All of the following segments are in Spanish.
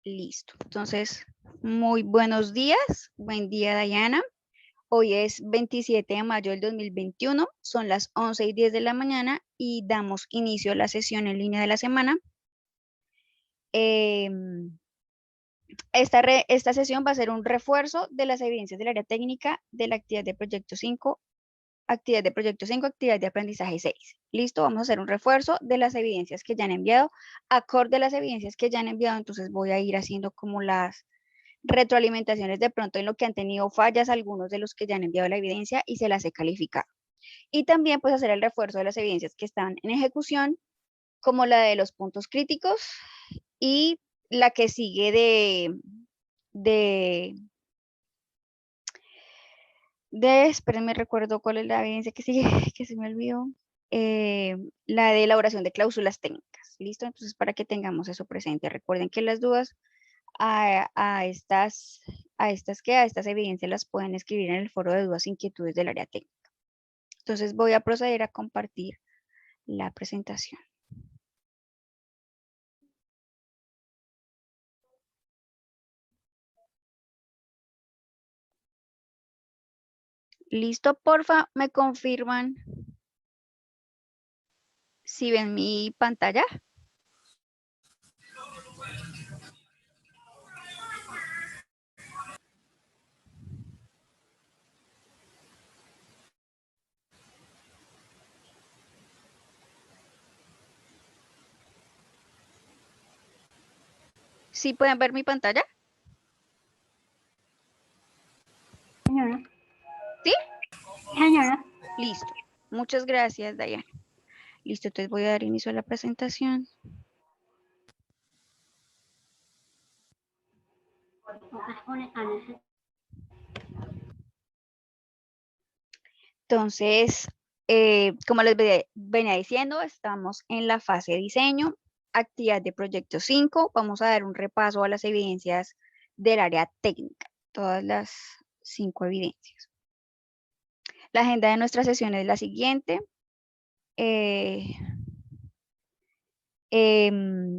Listo. Entonces, muy buenos días. Buen día, Dayana. Hoy es 27 de mayo del 2021. Son las 11:10 de la mañana y damos inicio a la sesión en línea de la semana. Esta sesión va a ser un refuerzo de las evidencias del área técnica de la actividad de proyecto 5, actividad de aprendizaje 6. Listo, vamos a hacer un refuerzo de las evidencias que ya han enviado. Acorde a las evidencias que ya han enviado, entonces voy a ir haciendo como las retroalimentaciones de pronto en lo que han tenido fallas algunos de los que ya han enviado la evidencia y se las he calificado. Y también pues hacer el refuerzo de las evidencias que están en ejecución, como la de los puntos críticos y la que sigue de espérenme, recuerdo cuál es la evidencia que sigue, que se me olvidó, la de elaboración de cláusulas técnicas. ¿Listo? Entonces, para que tengamos eso presente, recuerden que las dudas a estas evidencias las pueden escribir en el foro de dudas e inquietudes del área técnica. Entonces, voy a proceder a compartir la presentación. ¿Listo? Porfa, ¿me confirman si ven mi pantalla? ¿Sí pueden ver mi pantalla? Señora. ¿Sí? Señora. Listo. Muchas gracias, Dayana. Listo, entonces voy a dar inicio a la presentación. Entonces, como les venía diciendo, estamos en la fase de diseño, actividad de proyecto 5. Vamos a dar un repaso a las evidencias del área técnica, todas las 5 evidencias. La agenda de nuestra sesión es la siguiente.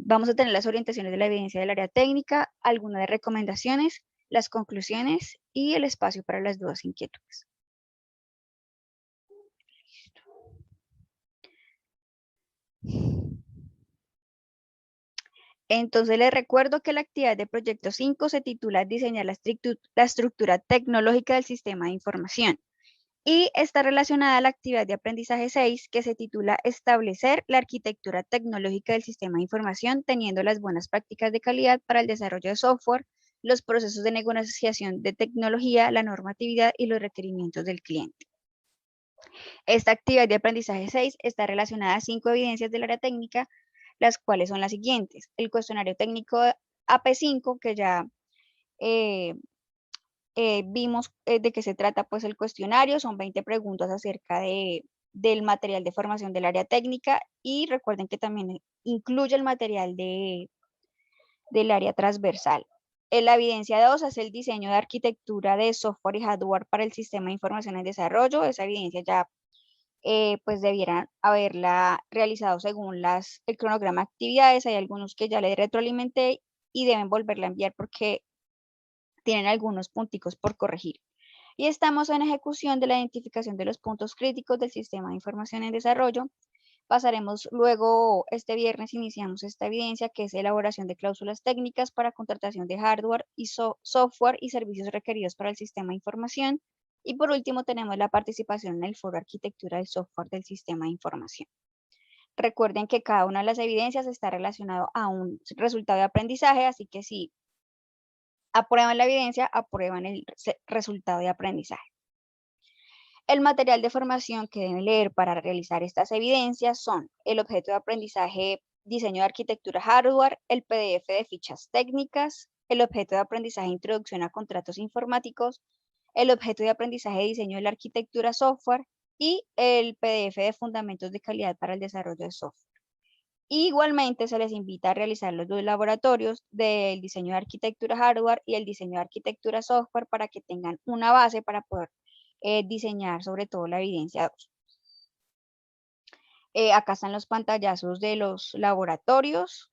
Vamos a tener las orientaciones de la evidencia del área técnica, algunas recomendaciones, las conclusiones y el espacio para las dudas e inquietudes. Entonces les recuerdo que la actividad de proyecto 5 se titula Diseñar la estructura tecnológica del sistema de información y está relacionada a la actividad de aprendizaje 6 que se titula Establecer la arquitectura tecnológica del sistema de información teniendo las buenas prácticas de calidad para el desarrollo de software, los procesos de negociación de tecnología, la normatividad y los requerimientos del cliente. Esta actividad de aprendizaje 6 está relacionada a 5 evidencias del área técnica, las cuales son las siguientes. El cuestionario técnico AP5, que ya vimos de qué se trata pues el cuestionario, son 20 preguntas acerca del material de formación del área técnica y recuerden que también incluye el material del área transversal. La evidencia 2 es el diseño de arquitectura de software y hardware para el sistema de información en desarrollo. Esa evidencia ya pues debieran haberla realizado según el cronograma de actividades. Hay algunos que ya le retroalimenté y deben volverla a enviar porque tienen algunos punticos por corregir. Y estamos en ejecución de la identificación de los puntos críticos del sistema de información en desarrollo. Pasaremos luego, este viernes iniciamos esta evidencia que es elaboración de cláusulas técnicas para contratación de hardware y software y servicios requeridos para el sistema de información. Y por último tenemos la participación en el foro Arquitectura del Software del Sistema de Información. Recuerden que cada una de las evidencias está relacionado a un resultado de aprendizaje, así que si aprueban la evidencia, aprueban el resultado de aprendizaje. El material de formación que deben leer para realizar estas evidencias son el objeto de aprendizaje diseño de arquitectura hardware, el PDF de fichas técnicas, el objeto de aprendizaje introducción a contratos informáticos, el objeto de aprendizaje diseño de la arquitectura software y el PDF de fundamentos de calidad para el desarrollo de software. Igualmente se les invita a realizar los dos laboratorios del diseño de arquitectura hardware y el diseño de arquitectura software para que tengan una base para poder diseñar sobre todo la evidencia 2. Acá están los pantallazos de los laboratorios.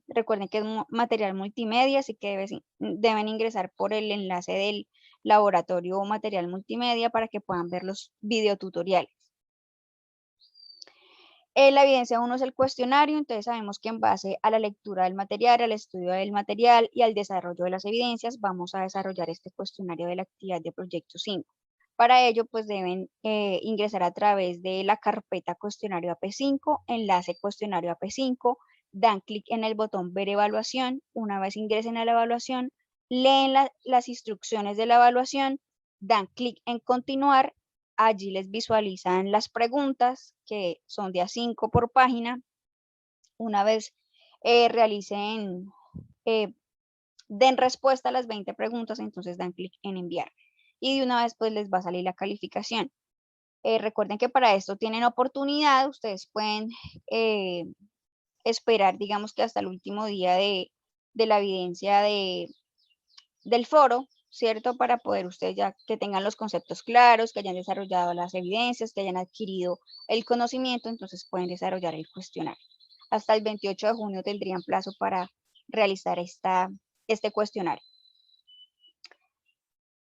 Recuerden que es material multimedia, así que deben ingresar por el enlace del laboratorio material multimedia para que puedan ver los videotutoriales. La evidencia 1 es el cuestionario, entonces sabemos que en base a la lectura del material, al estudio del material y al desarrollo de las evidencias, vamos a desarrollar este cuestionario de la actividad de proyecto 5. Para ello, pues deben ingresar a través de la carpeta cuestionario AP5, enlace cuestionario AP5, dan clic en el botón ver evaluación. Una vez ingresen a la evaluación, leen las instrucciones de la evaluación, dan clic en continuar. Allí les visualizan las preguntas, que son de a 5 por página. Una vez realicen, den respuesta a las 20 preguntas, entonces dan clic en enviar. Y de una vez pues les va a salir la calificación. Recuerden que para esto tienen oportunidad, ustedes pueden esperar, digamos que hasta el último día de la evidencia del foro, ¿cierto? Para poder ustedes ya que tengan los conceptos claros, que hayan desarrollado las evidencias, que hayan adquirido el conocimiento, entonces pueden desarrollar el cuestionario. Hasta el 28 de junio tendrían plazo para realizar este cuestionario.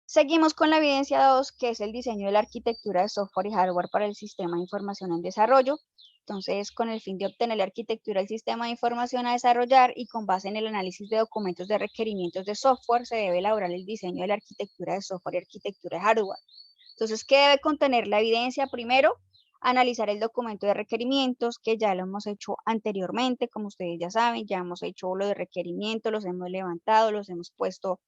Seguimos con la evidencia 2, que es el diseño de la arquitectura de software y hardware para el sistema de información en desarrollo. Entonces, con el fin de obtener la arquitectura del sistema de información a desarrollar y con base en el análisis de documentos de requerimientos de software, se debe elaborar el diseño de la arquitectura de software y arquitectura de hardware. Entonces, ¿qué debe contener la evidencia? Primero, analizar el documento de requerimientos, que ya lo hemos hecho anteriormente, como ustedes ya saben, ya hemos hecho lo de requerimientos, los hemos levantado, los hemos puesto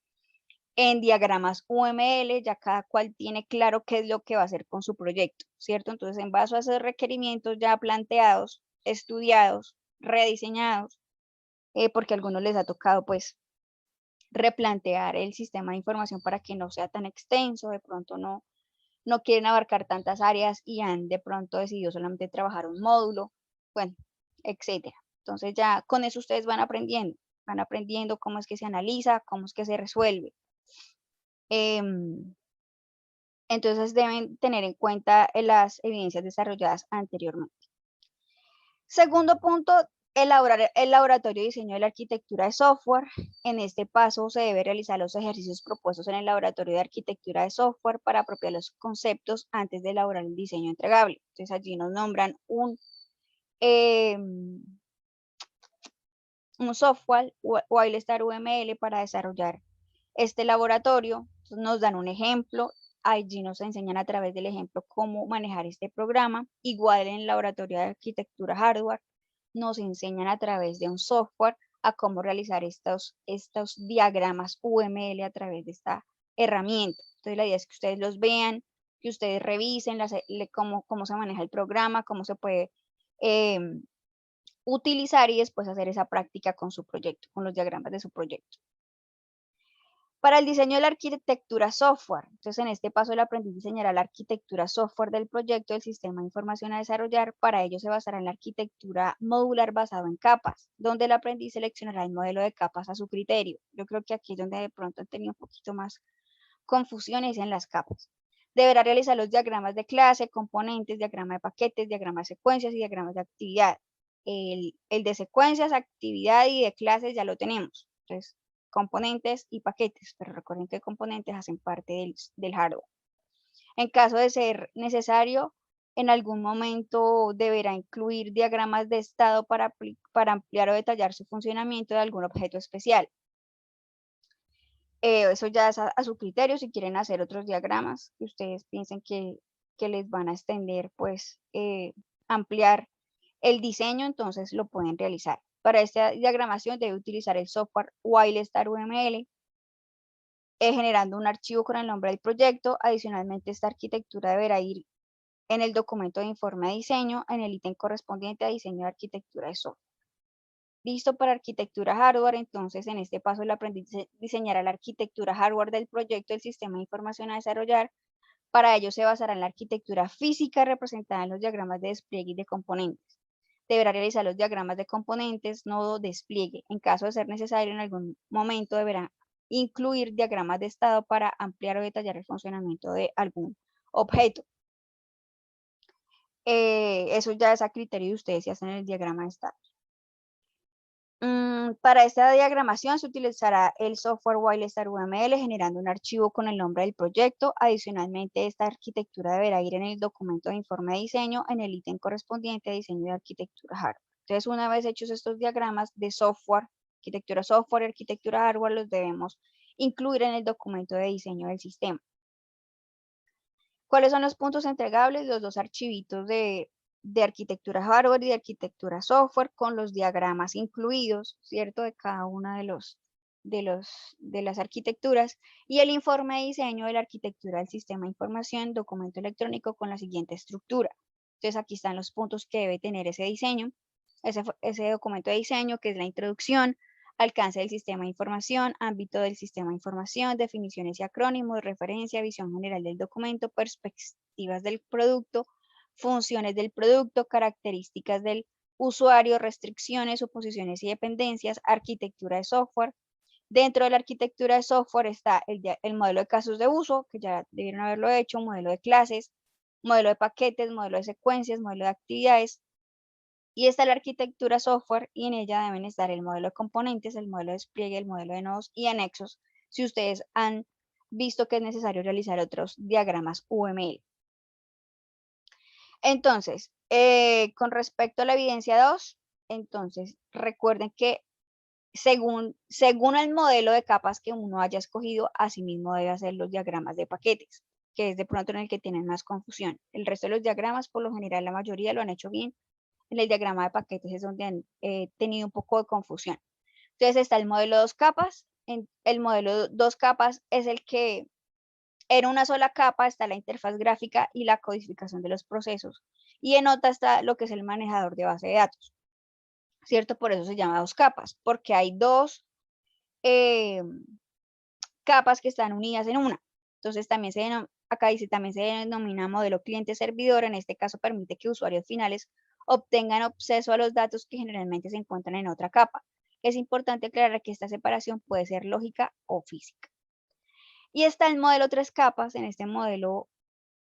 en diagramas UML, ya cada cual tiene claro qué es lo que va a hacer con su proyecto, ¿cierto? Entonces, en base a esos requerimientos ya planteados, estudiados, rediseñados, porque a algunos les ha tocado, pues, replantear el sistema de información para que no sea tan extenso, de pronto no quieren abarcar tantas áreas y han de pronto decidido solamente trabajar un módulo, bueno, etcétera. Entonces ya con eso ustedes van aprendiendo cómo es que se analiza, cómo es que se resuelve. Entonces deben tener en cuenta las evidencias desarrolladas anteriormente. Segundo punto, elaborar el laboratorio de diseño de la arquitectura de software. En este paso se debe realizar los ejercicios propuestos en el laboratorio de arquitectura de software para apropiar los conceptos antes de elaborar el diseño entregable. Entonces allí nos nombran un software, WileStar UML, para desarrollar este laboratorio. Entonces nos dan un ejemplo, allí nos enseñan a través del ejemplo cómo manejar este programa. Igual en el laboratorio de arquitectura hardware nos enseñan a través de un software a cómo realizar estos diagramas UML a través de esta herramienta. Entonces la idea es que ustedes los vean, que ustedes revisen cómo se maneja el programa, cómo se puede utilizar y después hacer esa práctica con su proyecto, con los diagramas de su proyecto. Para el diseño de la arquitectura software, entonces en este paso el aprendiz diseñará la arquitectura software del proyecto del sistema de información a desarrollar. Para ello se basará en la arquitectura modular basado en capas, donde el aprendiz seleccionará el modelo de capas a su criterio. Yo creo que aquí es donde de pronto han tenido un poquito más confusiones en las capas. Deberá realizar los diagramas de clase, componentes, diagrama de paquetes, diagramas de secuencias y diagramas de actividad. El de secuencias, actividad y de clases ya lo tenemos. Entonces, componentes y paquetes, pero recuerden que componentes hacen parte del hardware. En caso de ser necesario, en algún momento deberá incluir diagramas de estado para ampliar o detallar su funcionamiento de algún objeto especial. Eso ya es a su criterio, si quieren hacer otros diagramas que ustedes piensen que les van a extender, pues ampliar el diseño, entonces lo pueden realizar. Para esta diagramación debe utilizar el software WileStar UML, generando un archivo con el nombre del proyecto. Adicionalmente, esta arquitectura deberá ir en el documento de informe de diseño, en el ítem correspondiente a diseño de arquitectura de software. Listo para arquitectura hardware, entonces en este paso el aprendiz diseñará la arquitectura hardware del proyecto del sistema de información a desarrollar. Para ello se basará en la arquitectura física representada en los diagramas de despliegue y de componentes. Deberá realizar los diagramas de componentes, nodo, despliegue. En caso de ser necesario, en algún momento deberá incluir diagramas de estado para ampliar o detallar el funcionamiento de algún objeto. Eso ya es a criterio de ustedes si hacen el diagrama de estado. Para esta diagramación se utilizará el software WileStar.uml generando un archivo con el nombre del proyecto. Adicionalmente, esta arquitectura deberá ir en el documento de informe de diseño en el ítem correspondiente a diseño de arquitectura hardware. Entonces, una vez hechos estos diagramas de software, software y arquitectura hardware, los debemos incluir en el documento de diseño del sistema. ¿Cuáles son los puntos entregables? Los dos archivitos de arquitectura hardware y de arquitectura software con los diagramas incluidos, ¿cierto? De cada una de las arquitecturas y el informe de diseño de la arquitectura del sistema de información, documento electrónico con la siguiente estructura. Entonces aquí están los puntos que debe tener ese diseño, ese documento de diseño, que es la introducción, alcance del sistema de información, ámbito del sistema de información, definiciones y acrónimos, referencia, visión general del documento, perspectivas del producto, funciones del producto, características del usuario, restricciones, suposiciones y dependencias, arquitectura de software. Dentro de la arquitectura de software está el modelo de casos de uso, que ya debieron haberlo hecho, modelo de clases, modelo de paquetes, modelo de secuencias, modelo de actividades. Y está la arquitectura software y en ella deben estar el modelo de componentes, el modelo de despliegue, el modelo de nodos y anexos, si ustedes han visto que es necesario realizar otros diagramas UML. Entonces, con respecto a la evidencia 2, entonces recuerden que según el modelo de capas que uno haya escogido, asimismo debe hacer los diagramas de paquetes, que es de pronto en el que tienen más confusión. El resto de los diagramas, por lo general, la mayoría lo han hecho bien. En el diagrama de paquetes es donde han tenido un poco de confusión. Entonces está el modelo 2 capas. El modelo 2 capas es el que en una sola capa está la interfaz gráfica y la codificación de los procesos. Y en otra está lo que es el manejador de base de datos. ¿Cierto? Por eso se llama 2 capas, porque hay dos capas que están unidas en una. Entonces también acá dice, también se denomina modelo cliente-servidor. En este caso permite que usuarios finales obtengan acceso a los datos que generalmente se encuentran en otra capa. Es importante aclarar que esta separación puede ser lógica o física. Y está el modelo 3 capas. En este modelo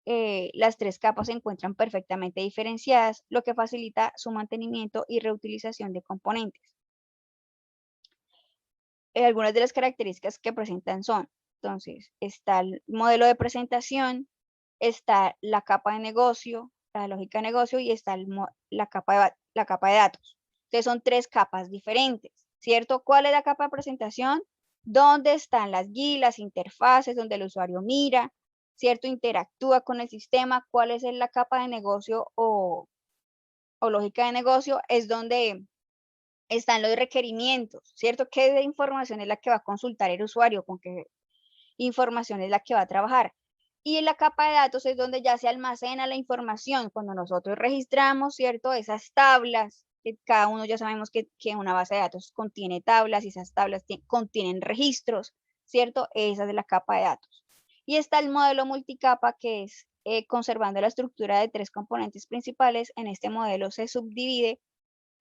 las 3 capas se encuentran perfectamente diferenciadas, lo que facilita su mantenimiento y reutilización de componentes. Algunas de las características que presentan son, entonces, está el modelo de presentación, está la capa de negocio, la lógica de negocio y está la capa de datos. Entonces son 3 capas diferentes, ¿cierto? ¿Cuál es la capa de presentación? ¿Dónde están las guías, las interfaces, donde el usuario mira, ¿cierto? Interactúa con el sistema. ¿Cuál es la capa de negocio o lógica de negocio? Es donde están los requerimientos, ¿cierto? ¿Qué información es la que va a consultar el usuario? ¿Con qué información es la que va a trabajar? Y en la capa de datos es donde ya se almacena la información. Cuando nosotros registramos, ¿cierto? Esas tablas, que cada uno ya sabemos que una base de datos contiene tablas y esas tablas contienen registros, ¿cierto? Esa es la capa de datos. Y está el modelo multicapa, que es conservando la estructura de 3 componentes principales. En este modelo se subdivide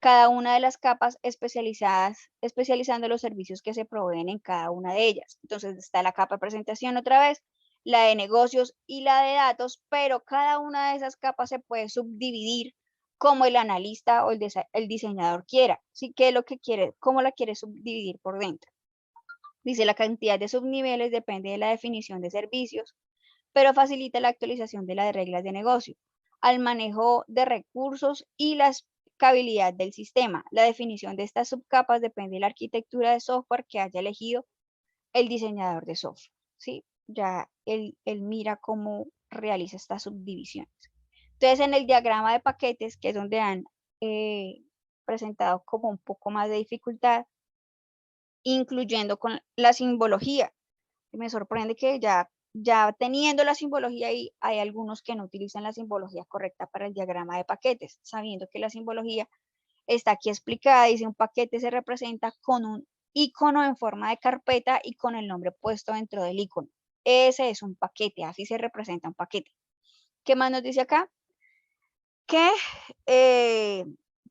cada una de las capas especializando los servicios que se proveen en cada una de ellas. Entonces está la capa de presentación otra vez, la de negocios y la de datos, pero cada una de esas capas se puede subdividir como el analista o el diseñador quiera. ¿Sí? ¿Qué es lo que quiere? ¿Cómo la quiere subdividir por dentro? Dice, la cantidad de subniveles depende de la definición de servicios, pero facilita la actualización de las reglas de negocio, al manejo de recursos y la escalabilidad del sistema. La definición de estas subcapas depende de la arquitectura de software que haya elegido el diseñador de software, ¿sí? Ya él mira cómo realiza estas subdivisiones. Entonces, en el diagrama de paquetes, que es donde han presentado como un poco más de dificultad, incluyendo con la simbología. Me sorprende que ya teniendo la simbología ahí, hay algunos que no utilizan la simbología correcta para el diagrama de paquetes, sabiendo que la simbología está aquí explicada. Dice, un paquete se representa con un icono en forma de carpeta y con el nombre puesto dentro del icono. Ese es un paquete, así se representa un paquete. ¿Qué más nos dice acá? Que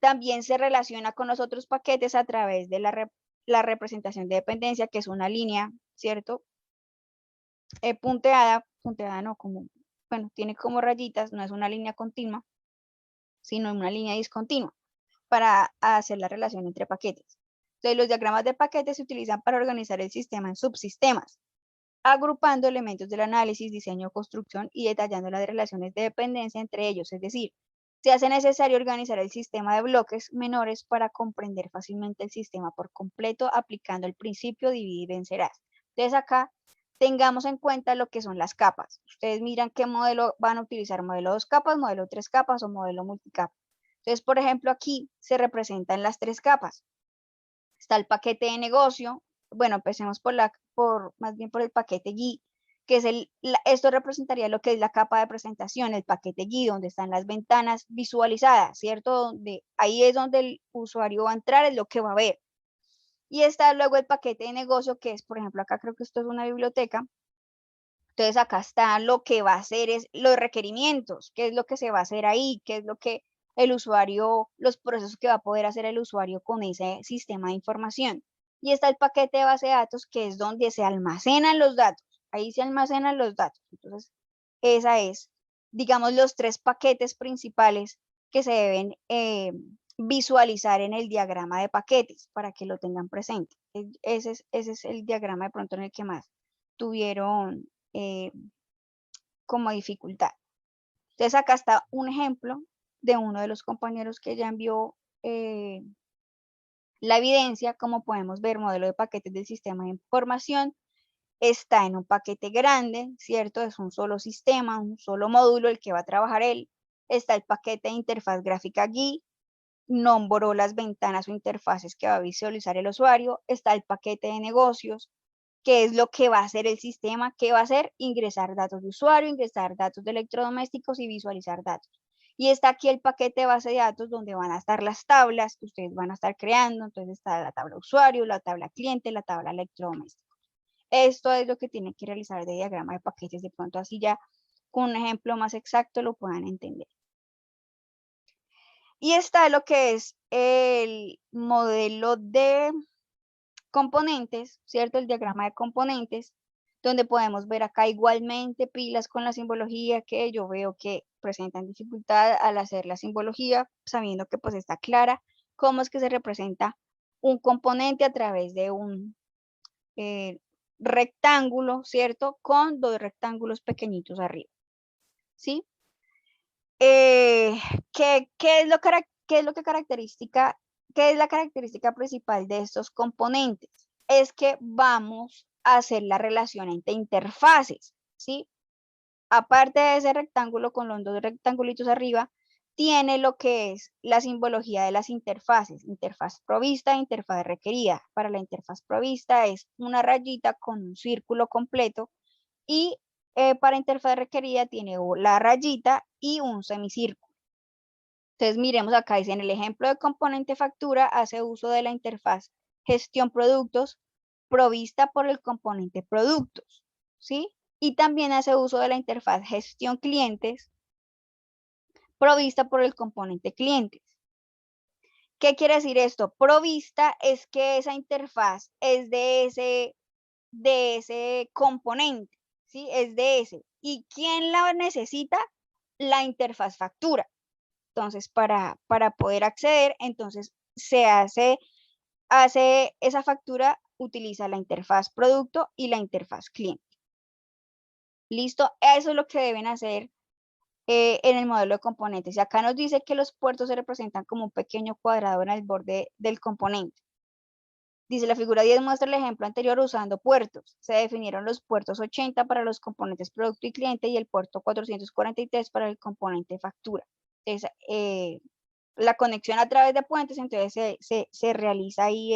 también se relaciona con los otros paquetes a través de la representación de dependencia, que es una línea, ¿cierto? Punteada no, como, bueno, tiene como rayitas, no es una línea continua, sino una línea discontinua para hacer la relación entre paquetes. Entonces, los diagramas de paquetes se utilizan para organizar el sistema en subsistemas, agrupando elementos del análisis, diseño, construcción y detallando las relaciones de dependencia entre ellos. Es decir, se hace necesario organizar el sistema de bloques menores para comprender fácilmente el sistema por completo, aplicando el principio divide y vencerás. Entonces, acá tengamos en cuenta lo que son las capas. Ustedes miran qué modelo van a utilizar, modelo 2 capas, modelo 3 capas o modelo multicapa. Entonces, por ejemplo, aquí se representan las 3 capas. Está el paquete de negocio. Bueno, empecemos más bien por el paquete GUI, que es esto representaría lo que es la capa de presentación, el paquete GUI, donde están las ventanas visualizadas, ¿cierto? Ahí es donde el usuario va a entrar, es lo que va a ver. Y está luego el paquete de negocio, que es, por ejemplo, acá creo que esto es una biblioteca. Entonces acá está lo que va a hacer es los requerimientos, qué es lo que se va a hacer ahí, qué es lo que el usuario, los procesos que va a poder hacer el usuario con ese sistema de información. Y está el paquete de base de datos, que es donde se almacenan los datos. Ahí se almacenan los datos. Entonces, esa es, digamos, los 3 paquetes principales que se deben visualizar en el diagrama de paquetes para que lo tengan presente. Ese es el diagrama de pronto en el que más tuvieron como dificultad. Entonces acá está un ejemplo de uno de los compañeros que ya envió la evidencia. Como podemos ver, modelo de paquetes del sistema de información está en un paquete grande, ¿cierto? Es un solo sistema, un solo módulo el que va a trabajar él. Está el paquete de interfaz gráfica GUI, nombró las ventanas o interfaces que va a visualizar el usuario. Está el paquete de negocios, qué es lo que va a hacer el sistema, qué va a hacer, ingresar datos de usuario, ingresar datos de electrodomésticos y visualizar datos. Y está aquí el paquete de base de datos donde van a estar las tablas que ustedes van a estar creando. Entonces está la tabla usuario, la tabla cliente, la tabla electrodoméstico. Esto es lo que tienen que realizar de diagrama de paquetes, de pronto así ya con un ejemplo más exacto lo puedan entender. Y está lo que es el modelo de componentes, ¿cierto? El diagrama de componentes, donde podemos ver acá igualmente pilas con la simbología, que yo veo que presentan dificultad al hacer la simbología, sabiendo que pues está clara cómo es que se representa un componente a través de un rectángulo, ¿cierto? Con 2 rectángulos pequeñitos arriba, ¿sí? ¿Qué es lo que qué es la característica principal de estos componentes? Es que vamos a hacer la relación entre interfaces, ¿sí? Aparte de ese rectángulo con los 2 rectangulitos arriba, tiene lo que es la simbología de las interfaces, interfaz provista e interfaz requerida. Para la interfaz provista es una rayita con un círculo completo, y para interfaz requerida tiene la rayita y un semicírculo. Entonces miremos acá, dice en el ejemplo de componente factura, hace uso de la interfaz gestión productos provista por el componente productos, ¿sí? Y también hace uso de la interfaz gestión clientes provista por el componente clientes. ¿Qué quiere decir esto? Provista es que esa interfaz es de ese componente, ¿sí? Es de ese. ¿Y quién la necesita? La interfaz factura. Entonces, para poder acceder, entonces se hace esa factura, utiliza la interfaz producto y la interfaz cliente. ¿Listo? Eso es lo que deben hacer en el modelo de componentes. Y acá nos dice que los puertos se representan como un pequeño cuadrado en el borde del componente. Dice, la figura 10 muestra el ejemplo anterior usando puertos. Se definieron los puertos 80 para los componentes producto y cliente y el puerto 443 para el componente factura. Entonces, la conexión a través de puentes, entonces se realiza ahí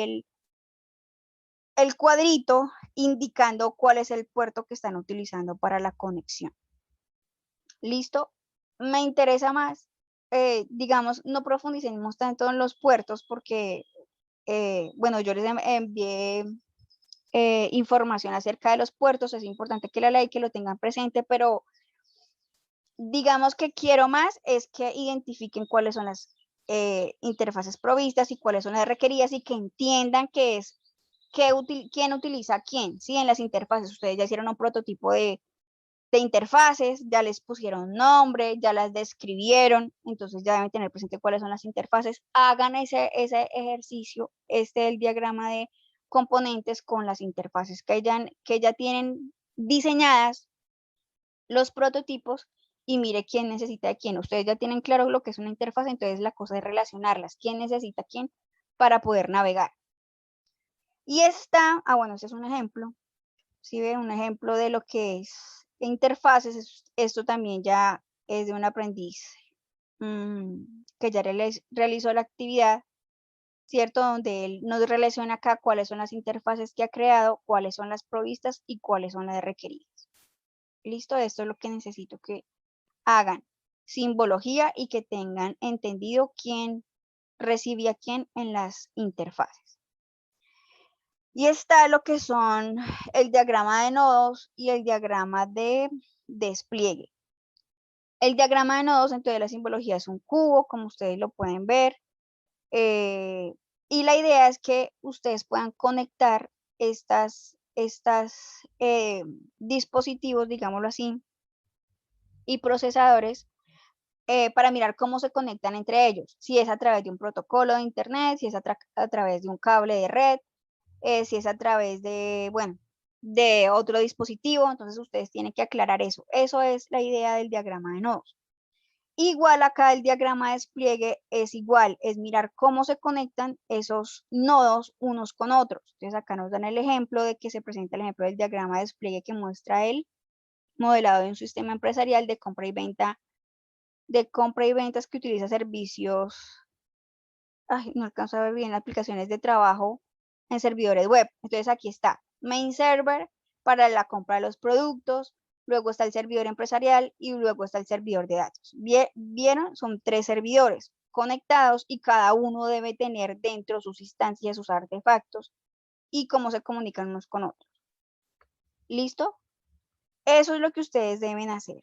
el cuadrito indicando cuál es el puerto que están utilizando para la conexión. ¿Listo? Me interesa más, digamos, no profundicemos tanto en los puertos porque, bueno, yo les envié información acerca de los puertos. Es importante que la ley que lo tengan presente, pero digamos que quiero más es que identifiquen cuáles son las interfaces provistas y cuáles son las requeridas y que entiendan qué es, quién utiliza quién, ¿sí? En las interfaces ustedes ya hicieron un prototipo de interfaces, ya les pusieron nombre, ya las describieron, entonces ya deben tener presente cuáles son las interfaces. Hagan ese ejercicio, el diagrama de componentes con las interfaces que ya tienen diseñadas, los prototipos, y mire quién necesita de quién. Ustedes ya tienen claro lo que es una interfaz, entonces la cosa es relacionarlas, quién necesita quién para poder navegar. Y bueno, este es un ejemplo, ¿sí ven? Un ejemplo de lo que es interfaces. Esto también ya es de un aprendiz que ya realizó la actividad, ¿cierto? Donde él nos relaciona acá cuáles son las interfaces que ha creado, cuáles son las provistas y cuáles son las requeridas. Listo, esto es lo que necesito que hagan. Simbología y que tengan entendido quién recibe a quién en las interfaces. Y está lo que son el diagrama de nodos y el diagrama de despliegue. El diagrama de nodos, entonces la simbología es un cubo, como ustedes lo pueden ver. Y la idea es que ustedes puedan conectar estas dispositivos, digámoslo así, y procesadores para mirar cómo se conectan entre ellos. Si es a través de un protocolo de internet, si es a través de un cable de red, si es a través de, bueno, de otro dispositivo. Entonces ustedes tienen que aclarar eso. Eso es la idea del diagrama de nodos. Igual acá el diagrama de despliegue es igual, es mirar cómo se conectan esos nodos unos con otros. Entonces acá nos dan el ejemplo de que se presenta el ejemplo del diagrama de despliegue que muestra el modelado de un sistema empresarial de compra y ventas que utiliza servicios, no alcanzo a ver bien, aplicaciones de trabajo en servidores web. Entonces aquí está main server para la compra de los productos, luego está el servidor empresarial y luego está el servidor de datos. ¿Vieron? Son 3 servidores conectados y cada uno debe tener dentro sus instancias, sus artefactos y cómo se comunican unos con otros. ¿Listo? Eso es lo que ustedes deben hacer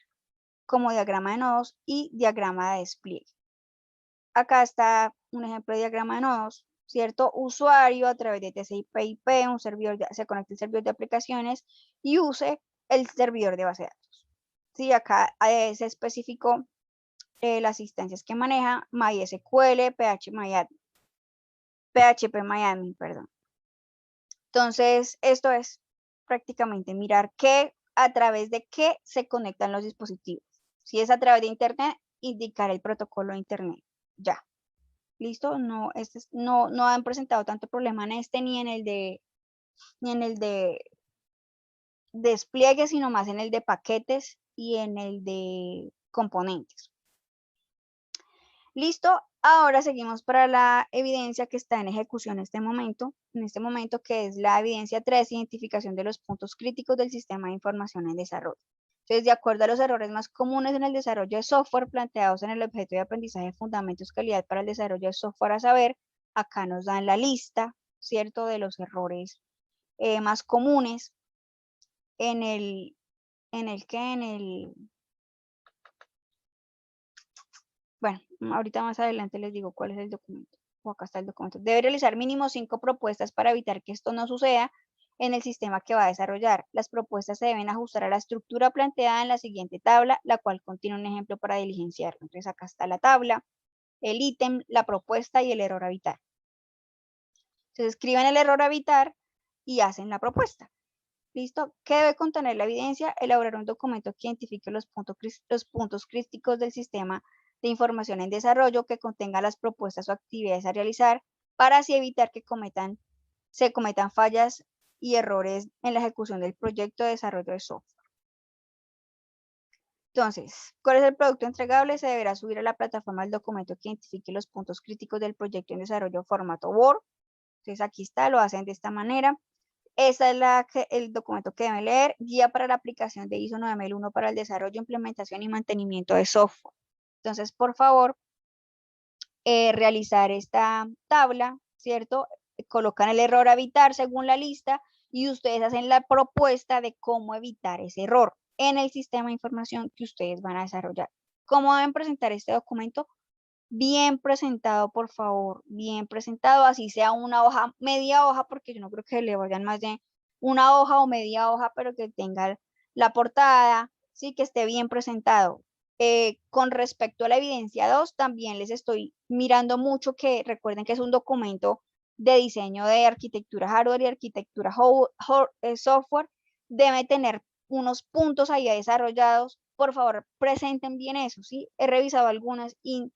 como diagrama de nodos y diagrama de despliegue. Acá está un ejemplo de diagrama de nodos, ¿cierto? Usuario a través de TCP/IP, se conecta el servidor de aplicaciones y use el servidor de base de datos. Sí, acá se especificó las instancias que maneja MySQL, PHP-MyAdmin, perdón. Entonces, esto es prácticamente mirar a través de qué se conectan los dispositivos. Si es a través de Internet, indicar el protocolo de Internet. Ya. ¿Listo? No, no han presentado tanto problema en ni en el de despliegue, sino más en el de paquetes y en el de componentes. ¿Listo? Ahora seguimos para la evidencia que está en ejecución en este momento, que es la evidencia 3, identificación de los puntos críticos del sistema de información en desarrollo. Entonces, de acuerdo a los errores más comunes en el desarrollo de software planteados en el objeto de aprendizaje fundamentos calidad para el desarrollo de software a saber, acá nos dan la lista, ¿cierto?, de los errores más comunes bueno, ahorita más adelante les digo cuál es el documento, o acá está el documento. Debe realizar mínimo 5 propuestas para evitar que esto no suceda en el sistema que va a desarrollar. Las propuestas se deben ajustar a la estructura planteada en la siguiente tabla, la cual contiene un ejemplo para diligenciarlo. Entonces acá está la tabla, el ítem, la propuesta y el error a evitar. Entonces escriben el error a evitar y hacen la propuesta. ¿Listo? ¿Qué debe contener la evidencia? Elaborar un documento que identifique los puntos críticos del sistema de información en desarrollo, que contenga las propuestas o actividades a realizar para así evitar que se cometan fallas y errores en la ejecución del proyecto de desarrollo de software. Entonces, ¿cuál es el producto entregable? Se deberá subir a la plataforma el documento que identifique los puntos críticos del proyecto en desarrollo formato Word. Entonces aquí está, lo hacen de esta manera. Esta es el documento que deben leer, guía para la aplicación de ISO 9001 para el desarrollo, implementación y mantenimiento de software. Entonces, por favor, realizar esta tabla, ¿cierto? Colocan el error a evitar según la lista y ustedes hacen la propuesta de cómo evitar ese error en el sistema de información que ustedes van a desarrollar. ¿Cómo deben presentar este documento? Bien presentado, por favor, bien presentado, así sea una hoja, media hoja, porque yo no creo que le vayan más de una hoja o media hoja, pero que tenga la portada, ¿sí? Que esté bien presentado. Con respecto a la evidencia 2, también les estoy mirando mucho que recuerden que es un documento de diseño de arquitectura hardware y arquitectura software. Debe tener unos puntos ahí desarrollados. Por favor, presenten bien eso, ¿sí? He revisado algunas y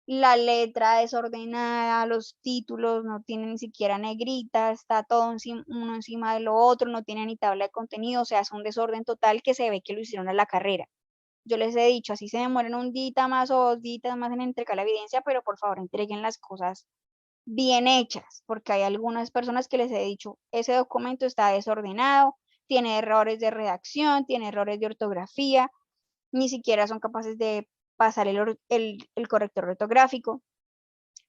la letra desordenada, los títulos no tienen ni siquiera negrita, está todo uno encima de lo otro, no tiene ni tabla de contenido, o sea, es un desorden total que se ve que lo hicieron a la carrera. Yo les he dicho, así se demoran un día más o 2 días más en entregar la evidencia, pero por favor entreguen las cosas bien hechas, porque hay algunas personas que les he dicho, ese documento está desordenado, tiene errores de redacción, tiene errores de ortografía, ni siquiera son capaces de pasar el corrector ortográfico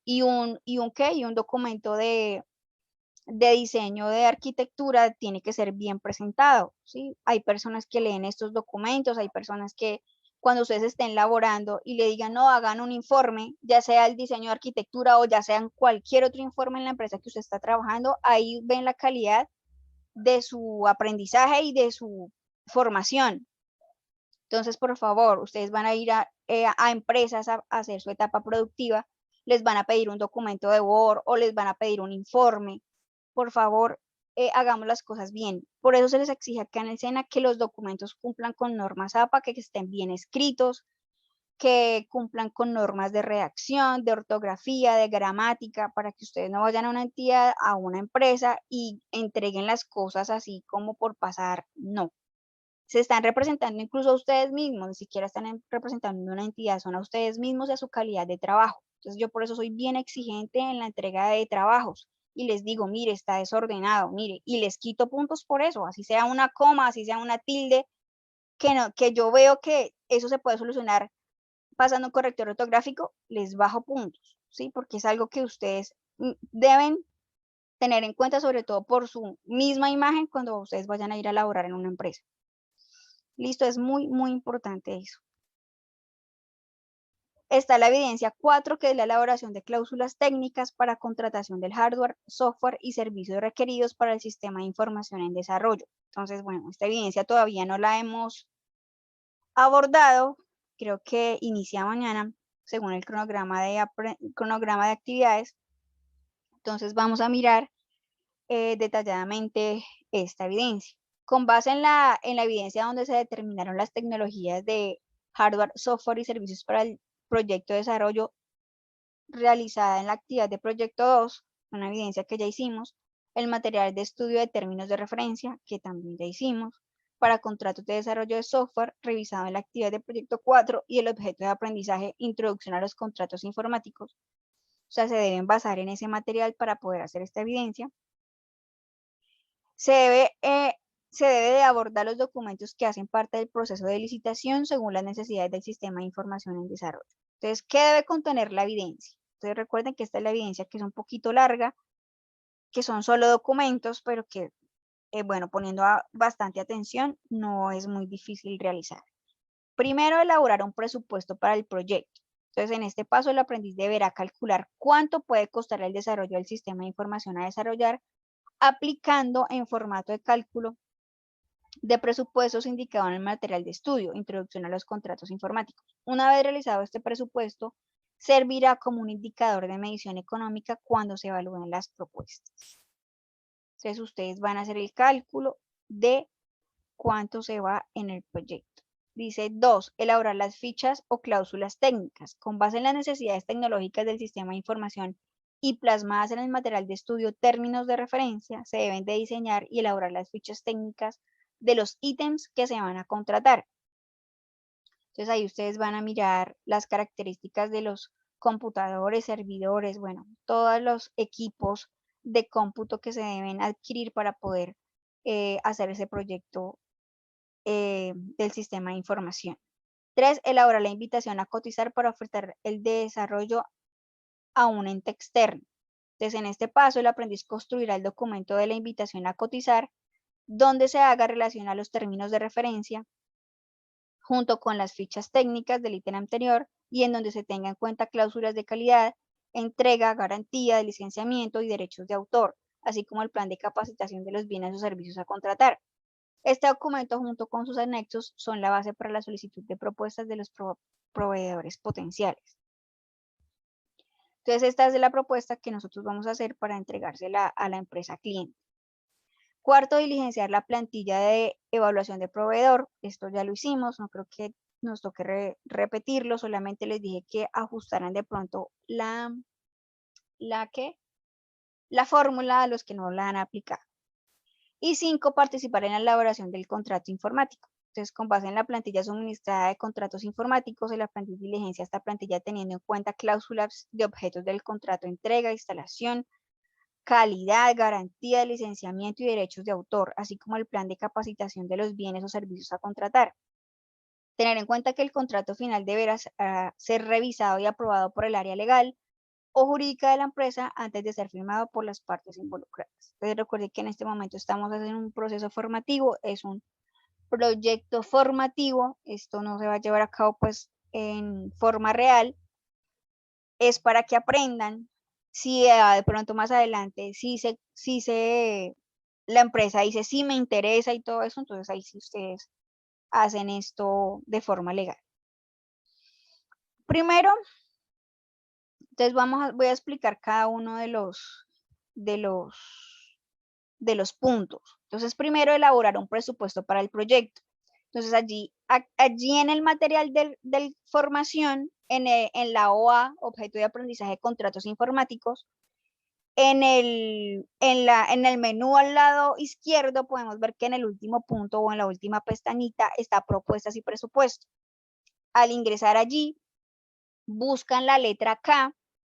y un documento de diseño de arquitectura tiene que ser bien presentado, ¿sí? Hay personas que leen estos documentos, hay personas que cuando ustedes estén laborando y le digan, no, hagan un informe, ya sea el diseño de arquitectura o ya sea cualquier otro informe en la empresa que usted está trabajando, ahí ven la calidad de su aprendizaje y de su formación. Entonces, por favor, ustedes van a ir a empresas a hacer su etapa productiva, les van a pedir un documento de Word o les van a pedir un informe. Por favor, hagamos las cosas bien. Por eso se les exige acá en el SENA que los documentos cumplan con normas APA, que estén bien escritos, que cumplan con normas de redacción, de ortografía, de gramática, para que ustedes no vayan a una entidad, a una empresa y entreguen las cosas así como por pasar. No, se están representando incluso a ustedes mismos, ni siquiera están representando una entidad, son a ustedes mismos y a su calidad de trabajo. Entonces yo por eso soy bien exigente en la entrega de trabajos y les digo, mire, está desordenado, mire, y les quito puntos por eso, así sea una coma, así sea una tilde, que yo veo que eso se puede solucionar pasando un corrector ortográfico, les bajo puntos, ¿sí? Porque es algo que ustedes deben tener en cuenta, sobre todo por su misma imagen cuando ustedes vayan a ir a laborar en una empresa. Listo, es muy, muy importante eso. Está la evidencia 4, que es la elaboración de cláusulas técnicas para contratación del hardware, software y servicios requeridos para el sistema de información en desarrollo. Entonces, bueno, esta evidencia todavía no la hemos abordado. Creo que inicia mañana, según el cronograma de actividades. Entonces, vamos a mirar detalladamente esta evidencia. Con base en la evidencia donde se determinaron las tecnologías de hardware, software y servicios para el proyecto de desarrollo realizada en la actividad de proyecto 2, una evidencia que ya hicimos, el material de estudio de términos de referencia, que también ya hicimos, para contratos de desarrollo de software, revisado en la actividad de proyecto 4, y el objeto de aprendizaje, introducción a los contratos informáticos. O sea, se deben basar en ese material para poder hacer esta evidencia. Se debe de abordar los documentos que hacen parte del proceso de licitación según las necesidades del sistema de información en desarrollo. Entonces, ¿qué debe contener la evidencia? Entonces, recuerden que esta es la evidencia que es un poquito larga, que son solo documentos, pero que, bueno, poniendo bastante atención, no es muy difícil realizar. Primero, elaborar un presupuesto para el proyecto. Entonces, en este paso, el aprendiz deberá calcular cuánto puede costar el desarrollo del sistema de información a desarrollar, aplicando en formato de cálculo de presupuestos indicado en el material de estudio, introducción a los contratos informáticos. Una vez realizado este presupuesto, servirá como un indicador de medición económica cuando se evalúen las propuestas. Entonces, ustedes van a hacer el cálculo de cuánto se va en el proyecto. Dice 2, elaborar las fichas o cláusulas técnicas. Con base en las necesidades tecnológicas del sistema de información y plasmadas en el material de estudio términos de referencia, se deben de diseñar y elaborar las fichas técnicas de los ítems que se van a contratar. Entonces ahí ustedes van a mirar las características de los computadores, servidores, bueno, todos los equipos de cómputo que se deben adquirir para poder hacer ese proyecto del sistema de información. 3, elaborar la invitación a cotizar para ofertar el desarrollo a un ente externo. Entonces, en este paso, el aprendiz construirá el documento de la invitación a cotizar, donde se haga relación a los términos de referencia, junto con las fichas técnicas del ítem anterior, y en donde se tenga en cuenta cláusulas de calidad, entrega, garantía de licenciamiento y derechos de autor, así como el plan de capacitación de los bienes o servicios a contratar. Este documento junto con sus anexos son la base para la solicitud de propuestas de los proveedores potenciales. Entonces, esta es la propuesta que nosotros vamos a hacer para entregársela a la empresa cliente. Cuarto, diligenciar la plantilla de evaluación de proveedor. Esto ya lo hicimos, no creo que nos toque repetirlo, solamente les dije que ajustaran de pronto la fórmula a los que no la han aplicado. Y 5, participar en la elaboración del contrato informático. Entonces, con base en la plantilla suministrada de contratos informáticos, en la plantilla diligencia esta plantilla teniendo en cuenta cláusulas de objetos del contrato de entrega, instalación, calidad, garantía de licenciamiento y derechos de autor, así como el plan de capacitación de los bienes o servicios a contratar. Tener en cuenta que el contrato final deberá ser revisado y aprobado por el área legal o jurídica de la empresa antes de ser firmado por las partes involucradas. Entonces recuerden que en este momento estamos haciendo un proceso formativo, es un proyecto formativo, esto no se va a llevar a cabo pues en forma real, es para que aprendan. Si de pronto más adelante, la empresa dice sí me interesa y todo eso, entonces ahí sí ustedes hacen esto de forma legal. Primero, entonces voy a explicar cada uno de los puntos. Entonces, primero elaborar un presupuesto para el proyecto. Entonces, allí en el material de formación, en la OA, objeto de aprendizaje de contratos informáticos, en el menú al lado izquierdo podemos ver que en el último punto o en la última pestañita está propuestas y presupuesto. Al ingresar allí, buscan la letra K,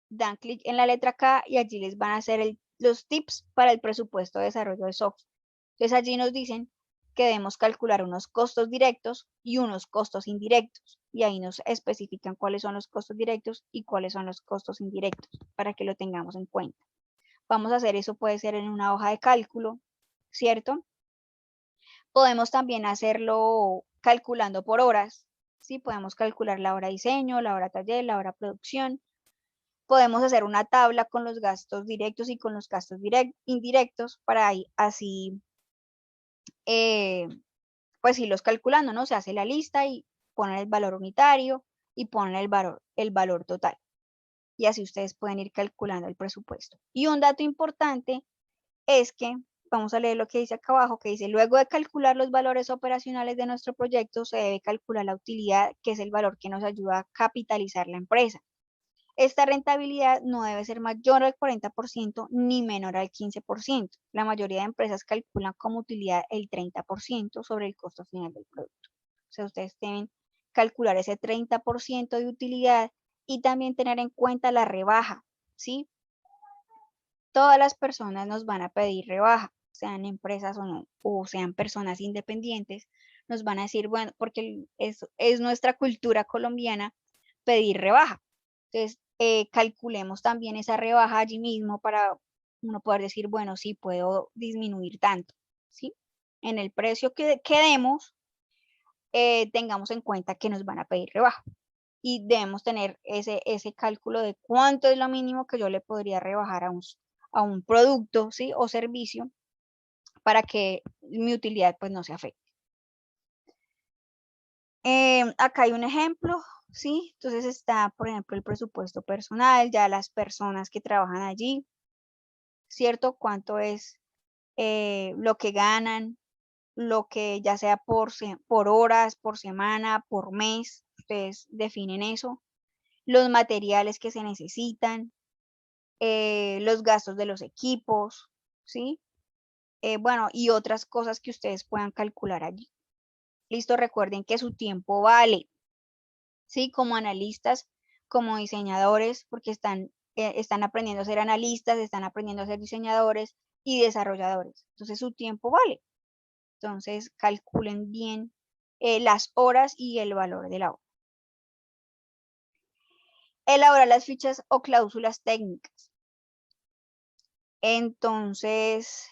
dan clic en la letra K y allí les van a hacer los tips para el presupuesto de desarrollo de software. Entonces allí nos dicen que debemos calcular unos costos directos y unos costos indirectos. Y ahí nos especifican cuáles son los costos directos y cuáles son los costos indirectos para que lo tengamos en cuenta. Vamos a hacer eso, puede ser en una hoja de cálculo, ¿cierto? Podemos también hacerlo calculando por horas, ¿sí? Podemos calcular la hora diseño, la hora taller, la hora producción. Podemos hacer una tabla con los gastos directos y con los gastos indirectos para ahí, así, pues irlos calculando, ¿no? Se hace la lista y ponen el valor unitario y ponen el valor total. Y así ustedes pueden ir calculando el presupuesto. Y un dato importante es que, vamos a leer lo que dice acá abajo, que dice, luego de calcular los valores operacionales de nuestro proyecto, se debe calcular la utilidad, que es el valor que nos ayuda a capitalizar la empresa. Esta rentabilidad no debe ser mayor al 40% ni menor al 15%. La mayoría de empresas calculan como utilidad el 30% sobre el costo final del producto. O sea, ustedes deben calcular ese 30% de utilidad y también tener en cuenta la rebaja, ¿sí? Todas las personas nos van a pedir rebaja, sean empresas o no, o sean personas independientes, nos van a decir, bueno, porque es nuestra cultura colombiana pedir rebaja. Entonces, calculemos también esa rebaja allí mismo para uno poder decir, bueno, sí, puedo disminuir tanto, ¿sí? En el precio que demos, tengamos en cuenta que nos van a pedir rebaja. Y debemos tener ese cálculo de cuánto es lo mínimo que yo le podría rebajar a un producto, ¿sí? O servicio para que mi utilidad pues no se afecte. Acá hay un ejemplo, ¿sí? Entonces está, por ejemplo, el presupuesto personal, ya las personas que trabajan allí, ¿cierto? Cuánto es lo que ganan, lo que ya sea por horas, por semana, por mes, ustedes definen eso, los materiales que se necesitan, los gastos de los equipos, ¿sí? Bueno, y otras cosas que ustedes puedan calcular allí. Listo, recuerden que su tiempo vale, ¿sí? Como analistas, como diseñadores, porque están aprendiendo a ser analistas, están aprendiendo a ser diseñadores y desarrolladores. Entonces, su tiempo vale. Entonces, calculen bien las horas y el valor de la hora. Elaborar las fichas o cláusulas técnicas. Entonces,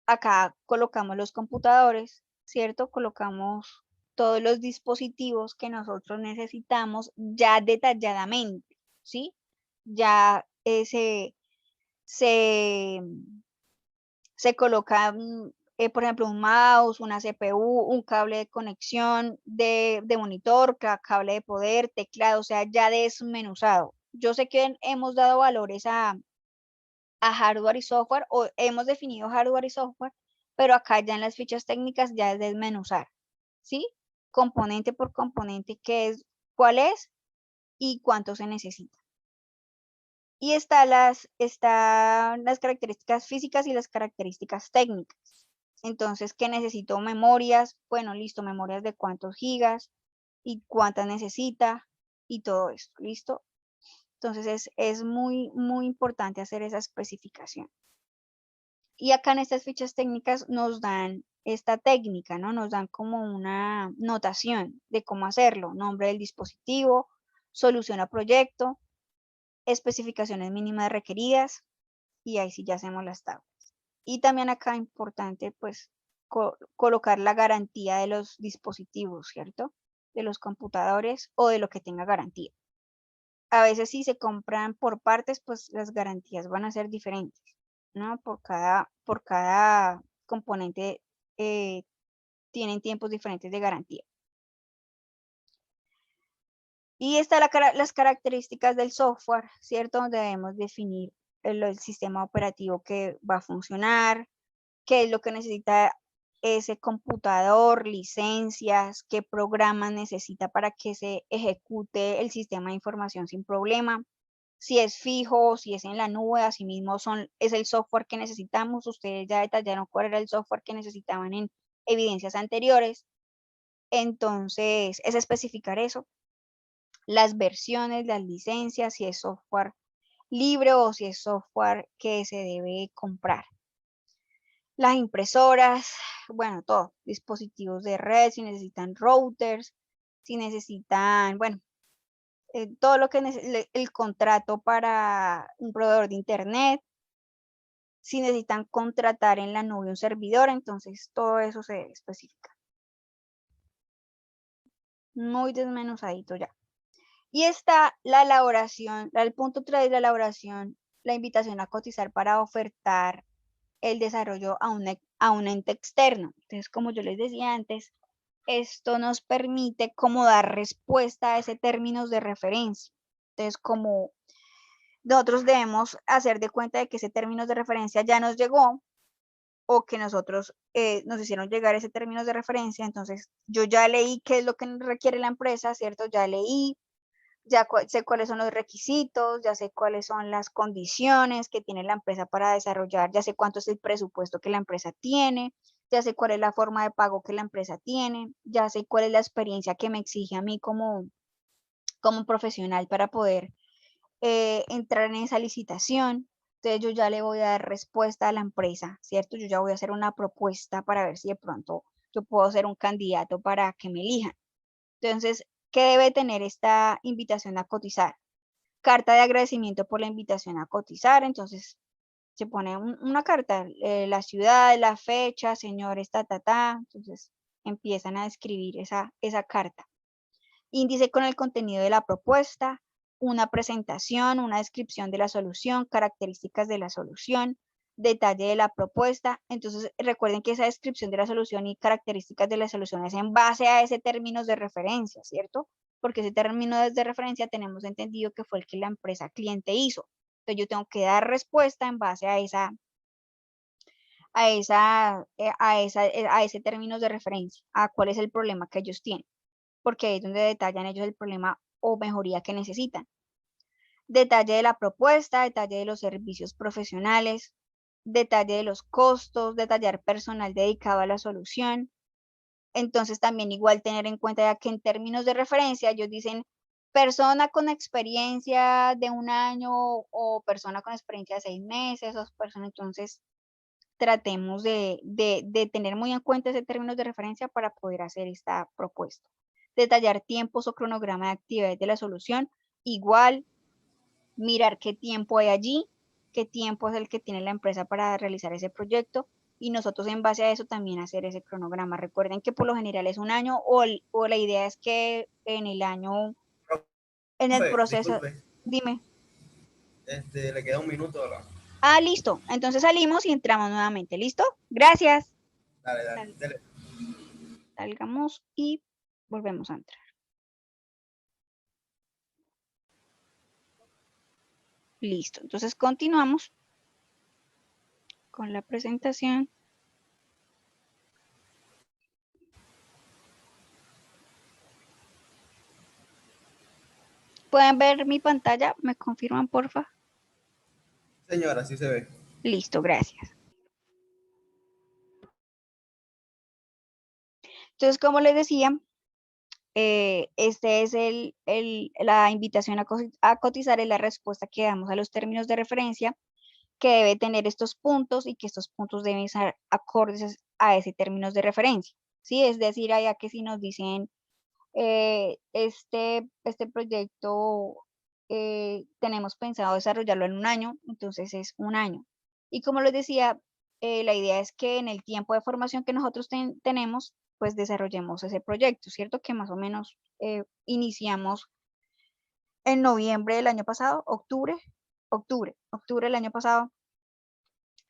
acá colocamos los computadores, ¿cierto? Colocamos todos los dispositivos que nosotros necesitamos ya detalladamente, ¿sí? Ya se colocan por ejemplo, un mouse, una CPU, un cable de conexión de monitor, cable de poder, teclado, o sea, ya desmenuzado. Yo sé que hemos dado valores a hardware y software, o hemos definido hardware y software, pero acá ya en las fichas técnicas ya es desmenuzar, ¿sí? Componente por componente, cuál es y cuánto se necesita. Y están las características físicas y las características técnicas. Entonces, ¿qué necesito? Memorias, bueno, listo, memorias de cuántos gigas y cuántas necesita y todo esto, ¿listo? Entonces, es muy, muy importante hacer esa especificación. Y acá en estas fichas técnicas nos dan esta técnica, ¿no? Nos dan como una notación de cómo hacerlo, nombre del dispositivo, solución a proyecto, especificaciones mínimas requeridas, y ahí sí ya hacemos las tablas. Y también acá importante, pues, colocar la garantía de los dispositivos, ¿cierto? De los computadores o de lo que tenga garantía. A veces si se compran por partes, pues las garantías van a ser diferentes, ¿no? Por cada componente tienen tiempos diferentes de garantía. Y están las características del software, ¿cierto? Donde debemos definir el sistema operativo que va a funcionar, qué es lo que necesita ese computador, licencias, qué programas necesita para que se ejecute el sistema de información sin problema, si es fijo, si es en la nube, asimismo es el software que necesitamos. Ustedes ya detallaron cuál era el software que necesitaban en evidencias anteriores. Entonces, es especificar eso, las versiones, las licencias, si es software libre o si es software que se debe comprar. Las impresoras, bueno, todo, dispositivos de red, si necesitan routers, si necesitan, bueno, todo lo que el contrato para un proveedor de internet, si necesitan contratar en la nube un servidor, entonces todo eso se especifica. Muy desmenuzadito ya. Y está la elaboración, el punto 3, la elaboración, la invitación a cotizar para ofertar el desarrollo a un ente externo. Entonces, como yo les decía antes, esto nos permite como dar respuesta a ese términos de referencia. Entonces, como nosotros debemos hacer de cuenta de que ese términos de referencia ya nos llegó, o que nosotros nos hicieron llegar ese términos de referencia, entonces yo ya leí qué es lo que requiere la empresa, ¿cierto? Ya leí, ya sé cuáles son los requisitos, ya sé cuáles son las condiciones que tiene la empresa para desarrollar, ya sé cuánto es el presupuesto que la empresa tiene, ya sé cuál es la forma de pago que la empresa tiene, ya sé cuál es la experiencia que me exige a mí como profesional para poder entrar en esa licitación. Entonces yo ya le voy a dar respuesta a la empresa, ¿cierto? Yo ya voy a hacer una propuesta para ver si de pronto yo puedo ser un candidato para que me elijan. Entonces, ¿qué debe tener esta invitación a cotizar? Carta de agradecimiento por la invitación a cotizar. Entonces, se pone una carta, la ciudad, la fecha, señores, Entonces, empiezan a escribir esa carta. Índice con el contenido de la propuesta, una presentación, una descripción de la solución, características de la solución, detalle de la propuesta. Entonces, recuerden que esa descripción de la solución y características de la solución es en base a ese términos de referencia, ¿cierto? Porque ese término de referencia tenemos entendido que fue el que la empresa cliente hizo. Entonces, yo tengo que dar respuesta en base a ese términos de referencia, a cuál es el problema que ellos tienen, porque ahí es donde detallan ellos el problema o mejoría que necesitan. Detalle de la propuesta, detalle de los servicios profesionales, detalle de los costos, detallar personal dedicado a la solución. Entonces también igual tener en cuenta ya que en términos de referencia ellos dicen persona con experiencia de 1 año o persona con experiencia de 6 meses o persona, entonces tratemos de tener muy en cuenta ese términos de referencia para poder hacer esta propuesta. Detallar tiempos o cronograma de actividades de la solución, igual mirar qué tiempo hay allí, qué tiempo es el que tiene la empresa para realizar ese proyecto y nosotros en base a eso también hacer ese cronograma. Recuerden que por lo general es 1 año o la idea es que en el año, en el Profe, proceso, disculpe, dime. le queda un minuto ahora. Ah, listo. Entonces salimos y entramos nuevamente. ¿Listo? Gracias. Dale, dale, dale. Salgamos y volvemos a entrar. Listo, entonces continuamos con la presentación. ¿Pueden ver mi pantalla? ¿Me confirman, porfa? Señora, sí se ve. Listo, gracias. Entonces, como les decía, este es la invitación a cotizar, es la respuesta que damos a los términos de referencia, que debe tener estos puntos y que estos puntos deben ser acordes a ese términos de referencia. ¿Sí? Es decir, allá que si nos dicen este proyecto tenemos pensado desarrollarlo en un año, entonces es un año. Y como les decía, la idea es que en el tiempo de formación que nosotros tenemos, pues desarrollemos ese proyecto, ¿cierto? Que más o menos iniciamos en noviembre del año pasado, octubre del año pasado,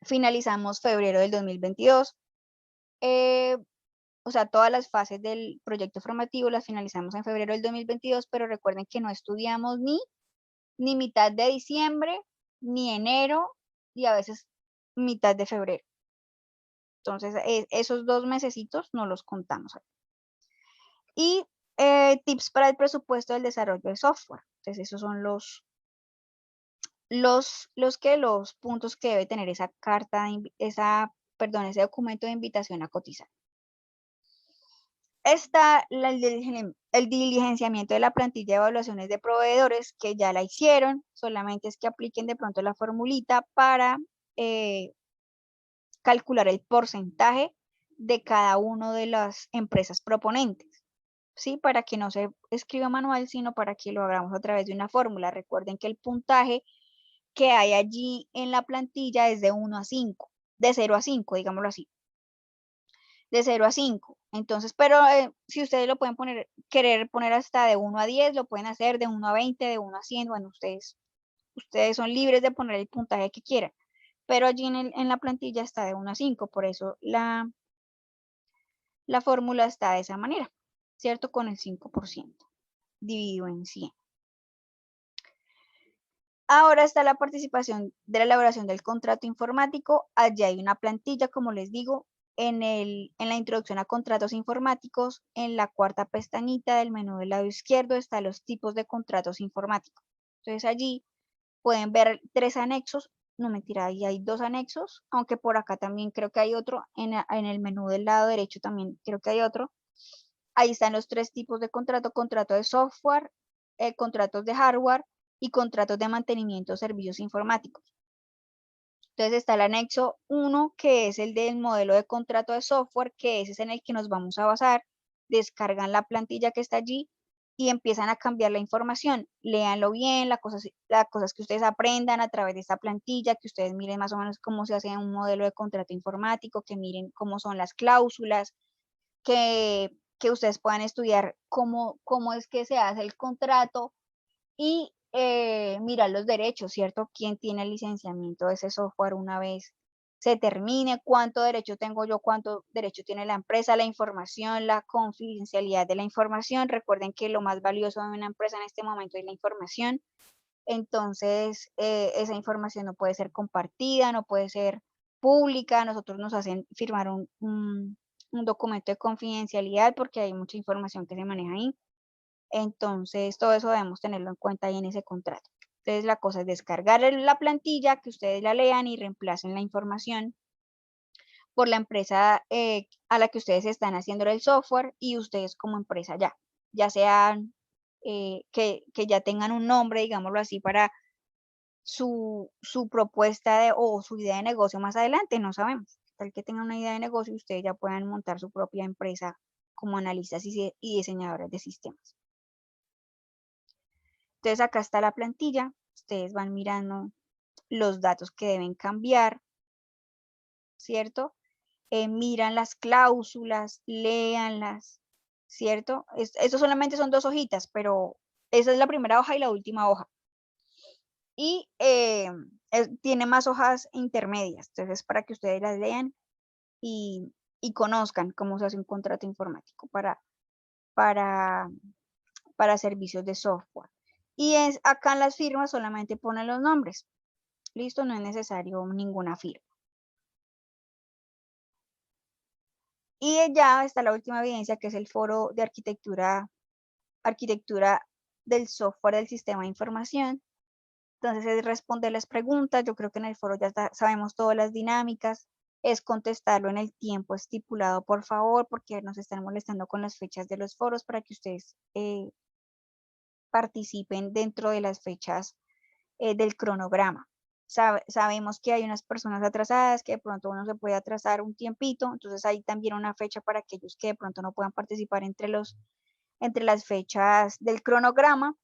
finalizamos febrero del 2022. O sea, todas las fases del proyecto formativo las finalizamos en febrero del 2022, pero recuerden que no estudiamos ni mitad de diciembre, ni enero, y a veces mitad de febrero. Entonces, esos 2 mesecitos no los contamos aquí. Y tips para el presupuesto del desarrollo de software. Entonces, esos son los puntos que debe tener esa carta, ese documento de invitación a cotizar. Está el diligenciamiento de la plantilla de evaluaciones de proveedores, que ya la hicieron, solamente es que apliquen de pronto la formulita para calcular el porcentaje de cada una de las empresas proponentes, ¿sí? Para que no se escriba manual, sino para que lo hagamos a través de una fórmula. Recuerden que el puntaje que hay allí en la plantilla es de 1 a 5, de 0 a 5, digámoslo así. De 0 a 5. Entonces, pero si ustedes lo pueden querer poner hasta de 1 a 10, lo pueden hacer de 1 a 20, de 1 a 100, bueno, ustedes son libres de poner el puntaje que quieran, pero allí en la plantilla está de 1 a 5, por eso la fórmula está de esa manera, ¿cierto? Con el 5% dividido en 100. Ahora está la participación de la elaboración del contrato informático. Allí hay una plantilla, como les digo, en la introducción a contratos informáticos, en la cuarta pestañita del menú del lado izquierdo están los tipos de contratos informáticos. Entonces allí pueden ver 3 anexos, no mentira, ahí hay 2 anexos, aunque por acá también creo que hay otro, en el menú del lado derecho también creo que hay otro. Ahí están los 3 tipos de contrato de software, contratos de hardware y contratos de mantenimiento de servicios informáticos. Entonces está el anexo 1, que es el del modelo de contrato de software, que ese es en el que nos vamos a basar. Descargan la plantilla que está allí y empiezan a cambiar la información. Léanlo bien, las cosas que ustedes aprendan a través de esta plantilla, que ustedes miren más o menos cómo se hace un modelo de contrato informático, que miren cómo son las cláusulas, que ustedes puedan estudiar cómo es que se hace el contrato y mirar los derechos, ¿cierto? ¿Quién tiene el licenciamiento de ese software una vez se termine? ¿Cuánto derecho tengo yo? ¿Cuánto derecho tiene la empresa? La información, la confidencialidad de la información. Recuerden que lo más valioso de una empresa en este momento es la información. Entonces, esa información no puede ser compartida, no puede ser pública. Nosotros nos hacen firmar un documento de confidencialidad porque hay mucha información que se maneja ahí. Entonces, todo eso debemos tenerlo en cuenta ahí en ese contrato. Entonces, la cosa es descargar la plantilla, que ustedes la lean y reemplacen la información por la empresa a la que ustedes están haciendo el software y ustedes como empresa ya sean que ya tengan un nombre, digámoslo así, para su propuesta o su idea de negocio más adelante, no sabemos. Tal que tengan una idea de negocio, ustedes ya puedan montar su propia empresa como analistas y diseñadores de sistemas. Entonces acá está la plantilla, ustedes van mirando los datos que deben cambiar, ¿cierto? Miran las cláusulas, léanlas, ¿cierto? Esto solamente son 2 hojitas, pero esa es la primera hoja y la última hoja. Y tiene más hojas intermedias, entonces para que ustedes las lean y y conozcan cómo se hace un contrato informático para servicios de software. Y acá en las firmas solamente ponen los nombres. Listo, no es necesario ninguna firma. Y ya está la última evidencia, que es el foro de arquitectura del software del sistema de información. Entonces es responder las preguntas. Yo creo que en el foro ya sabemos todas las dinámicas. Es contestarlo en el tiempo estipulado, por favor, porque nos están molestando con las fechas de los foros para que ustedes participen dentro de las fechas del cronograma. Sabemos que hay unas personas atrasadas, que de pronto uno se puede atrasar un tiempito, entonces hay también una fecha para aquellos que de pronto no puedan participar entre las fechas del cronograma.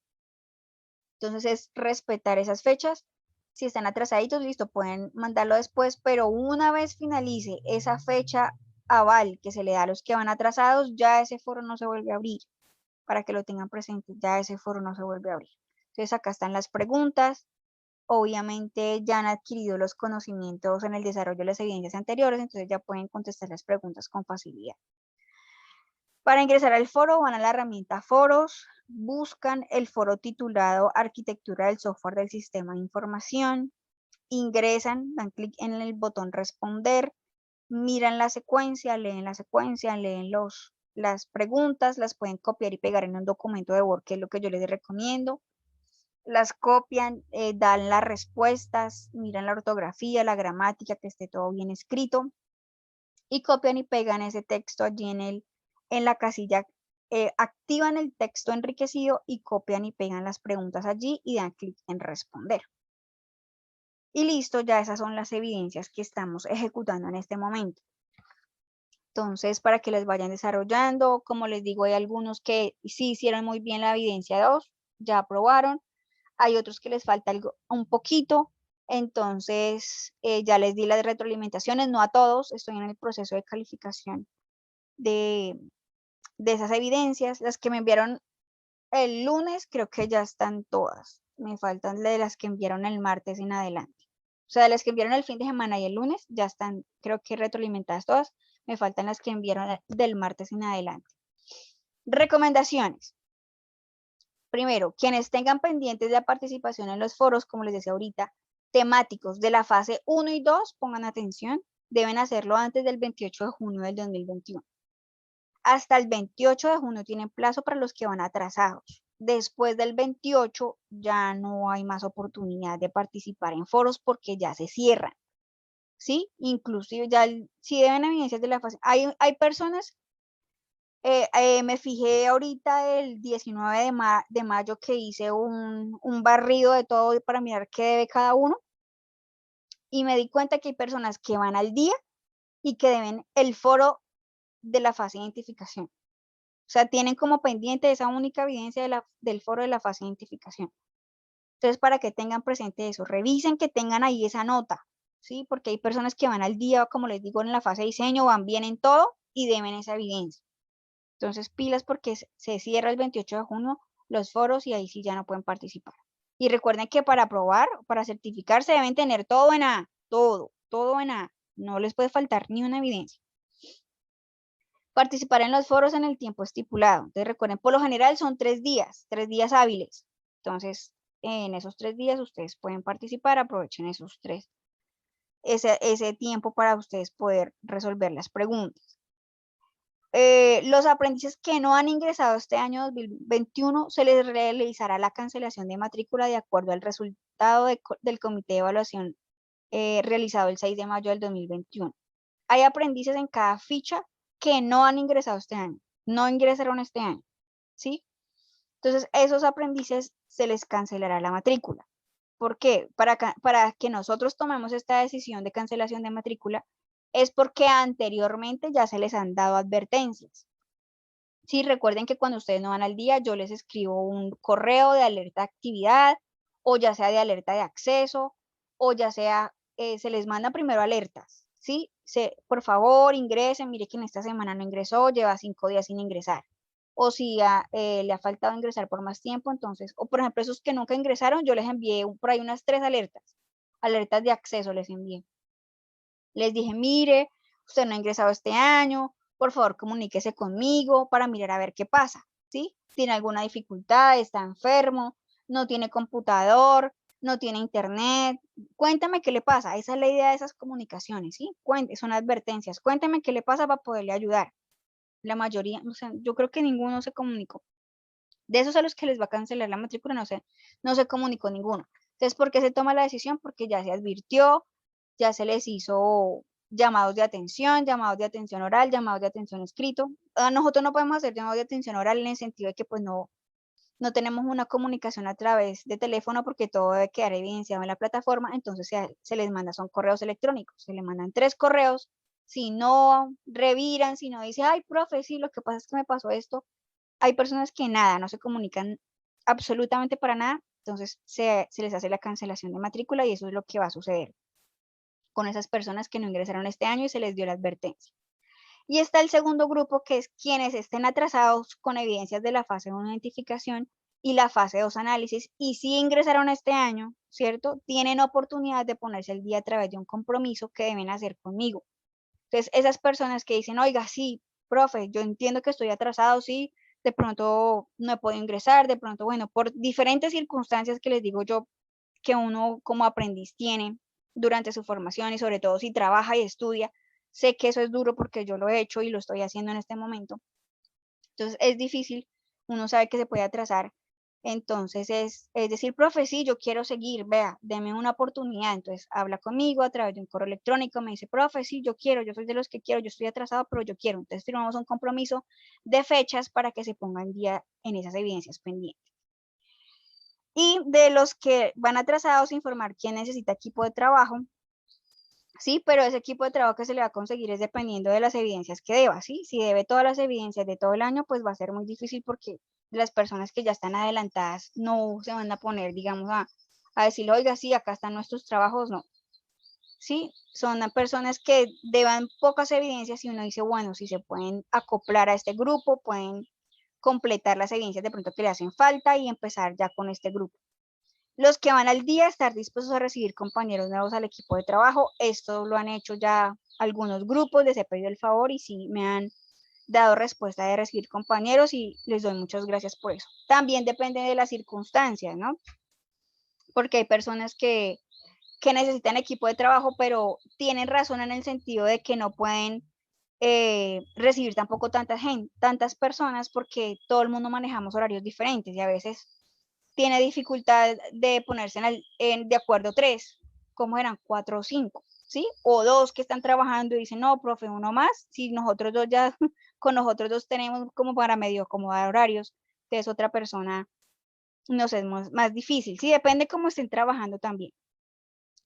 Entonces es respetar esas fechas. Si están atrasaditos, listo, pueden mandarlo después, pero una vez finalice esa fecha aval que se le da a los que van atrasados, ya ese foro no se vuelve a abrir. Para que lo tengan presente, ya ese foro no se vuelve a abrir. Entonces acá están las preguntas. Obviamente ya han adquirido los conocimientos en el desarrollo de las evidencias anteriores, entonces ya pueden contestar las preguntas con facilidad. Para ingresar al foro van a la herramienta Foros, buscan el foro titulado Arquitectura del Software del Sistema de Información, ingresan, dan clic en el botón Responder, miran la secuencia, leen las preguntas, las pueden copiar y pegar en un documento de Word, que es lo que yo les recomiendo. Las copian, dan las respuestas, miran la ortografía, la gramática, que esté todo bien escrito, y copian y pegan ese texto allí en la casilla, activan el texto enriquecido y copian y pegan las preguntas allí y dan clic en responder. Y listo, ya esas son las evidencias que estamos ejecutando en este momento. Entonces, para que les vayan desarrollando, como les digo, hay algunos que sí hicieron muy bien la evidencia 2, ya aprobaron. Hay otros que les falta un poquito, entonces ya les di las retroalimentaciones, no a todos, estoy en el proceso de calificación de esas evidencias. Las que me enviaron el lunes, creo que ya están todas, me faltan de las que enviaron el martes en adelante. O sea, de las que enviaron el fin de semana y el lunes, ya están, creo que retroalimentadas todas, me faltan las que enviaron del martes en adelante. Recomendaciones. Primero, quienes tengan pendientes de la participación en los foros, como les decía ahorita, temáticos de la fase 1 y 2, pongan atención, deben hacerlo antes del 28 de junio del 2021. Hasta el 28 de junio tienen plazo para los que van atrasados. Después del 28 ya no hay más oportunidad de participar en foros porque ya se cierran. ¿Sí? Inclusive ya si deben evidencias de la fase. Hay personas. Me fijé ahorita el 19 de mayo que hice un barrido de todo para mirar qué debe cada uno, y me di cuenta que hay personas que van al día y que deben el foro de la fase de identificación. O sea, tienen como pendiente esa única evidencia del foro de la fase de identificación. Entonces, para que tengan presente eso, revisen que tengan ahí esa nota, ¿sí? Porque hay personas que van al día, como les digo, en la fase de diseño, van bien en todo y deben esa evidencia. Entonces, pilas, porque se cierra el 28 de junio los foros y ahí sí ya no pueden participar. Y recuerden que para aprobar, para certificarse, deben tener todo en A, todo en A. No les puede faltar ni una evidencia. Participar en los foros en el tiempo estipulado. Entonces, recuerden, por lo general son 3 días hábiles. Entonces, en esos 3 días ustedes pueden participar, aprovechen esos 3, ese tiempo para ustedes poder resolver las preguntas. Los aprendices que no han ingresado este año 2021 se les realizará la cancelación de matrícula de acuerdo al resultado del comité de evaluación realizado el 6 de mayo del 2021. Hay aprendices en cada ficha que no han ingresado este año, no ingresaron este año, ¿sí? Entonces, esos aprendices se les cancelará la matrícula. ¿Por qué? Para que nosotros tomemos esta decisión de cancelación de matrícula, es porque anteriormente ya se les han dado advertencias. Sí, recuerden que cuando ustedes no van al día, yo les escribo un correo de alerta de actividad, o ya sea de alerta de acceso, o ya sea, se les manda primero alertas, ¿sí? Por favor, ingresen, mire que en esta semana no ingresó, lleva 5 días sin ingresar. O si le ha faltado ingresar por más tiempo, entonces, o por ejemplo, esos que nunca ingresaron, yo les envié por ahí unas 3 alertas de acceso les envié. Les dije, mire, usted no ha ingresado este año, por favor comuníquese conmigo para mirar a ver qué pasa, ¿sí? ¿Tiene alguna dificultad? ¿Está enfermo? ¿No tiene computador? ¿No tiene internet? Cuéntame qué le pasa. Esa es la idea de esas comunicaciones, ¿sí? Son advertencias. Cuéntame qué le pasa para poderle ayudar. La mayoría, o sea, yo creo que ninguno se comunicó. De esos a los que les va a cancelar la matrícula, no se comunicó ninguno. Entonces, ¿por qué se toma la decisión? Porque ya se advirtió, ya se les hizo llamados de atención oral, llamados de atención escrito. Nosotros no podemos hacer llamados de atención oral en el sentido de que pues no tenemos una comunicación a través de teléfono porque todo debe quedar evidenciado en la plataforma, entonces se les manda, son correos electrónicos, se le mandan 3 correos, si no reviran, si no dice, ay, profe, sí, lo que pasa es que me pasó esto, hay personas que nada, no se comunican absolutamente para nada, entonces se les hace la cancelación de matrícula y eso es lo que va a suceder con esas personas que no ingresaron este año y se les dio la advertencia. Y está el segundo grupo, que es quienes estén atrasados con evidencias de la fase 1 identificación y la fase 2 análisis, y si ingresaron este año, ¿cierto? Tienen oportunidad de ponerse al día a través de un compromiso que deben hacer conmigo. Entonces, esas personas que dicen, oiga, sí, profe, yo entiendo que estoy atrasado, sí, de pronto no he podido ingresar, de pronto, bueno, por diferentes circunstancias que les digo yo, que uno como aprendiz tiene durante su formación y sobre todo si trabaja y estudia, sé que eso es duro porque yo lo he hecho y lo estoy haciendo en este momento. Entonces es difícil, uno sabe que se puede atrasar. Entonces es decir, profe, sí, yo quiero seguir, vea, deme una oportunidad. Entonces habla conmigo a través de un correo electrónico, me dice, profe, sí, yo quiero, yo soy de los que quiero, yo estoy atrasado, pero yo quiero. Entonces firmamos un compromiso de fechas para que se pongan día en esas evidencias pendientes. Y de los que van atrasados, informar quién necesita equipo de trabajo, sí, pero ese equipo de trabajo que se le va a conseguir es dependiendo de las evidencias que deba, ¿sí? Si debe todas las evidencias de todo el año, pues va a ser muy difícil porque las personas que ya están adelantadas no se van a poner, digamos, a decir, oiga, sí, acá están nuestros trabajos, no. Sí, son personas que deban pocas evidencias y uno dice, bueno, si se pueden acoplar a este grupo, pueden completar las evidencias de pronto que le hacen falta y empezar ya con este grupo. Los que van al día, estar dispuestos a recibir compañeros nuevos al equipo de trabajo. Esto lo han hecho ya algunos grupos, les he pedido el favor y sí me han dado respuesta de recibir compañeros y les doy muchas gracias por eso. También depende de las circunstancias, ¿no? Porque hay personas que necesitan equipo de trabajo, pero tienen razón en el sentido de que no pueden recibir tampoco tantas personas porque todo el mundo manejamos horarios diferentes y a veces tiene dificultad de ponerse de acuerdo 3, ¿cómo eran? 4 o 5, ¿sí? O 2 que están trabajando y dicen, no, profe, uno más, si nosotros dos ya, con nosotros dos tenemos como para medio acomodar horarios, entonces otra persona nos es más difícil, sí, depende cómo estén trabajando también.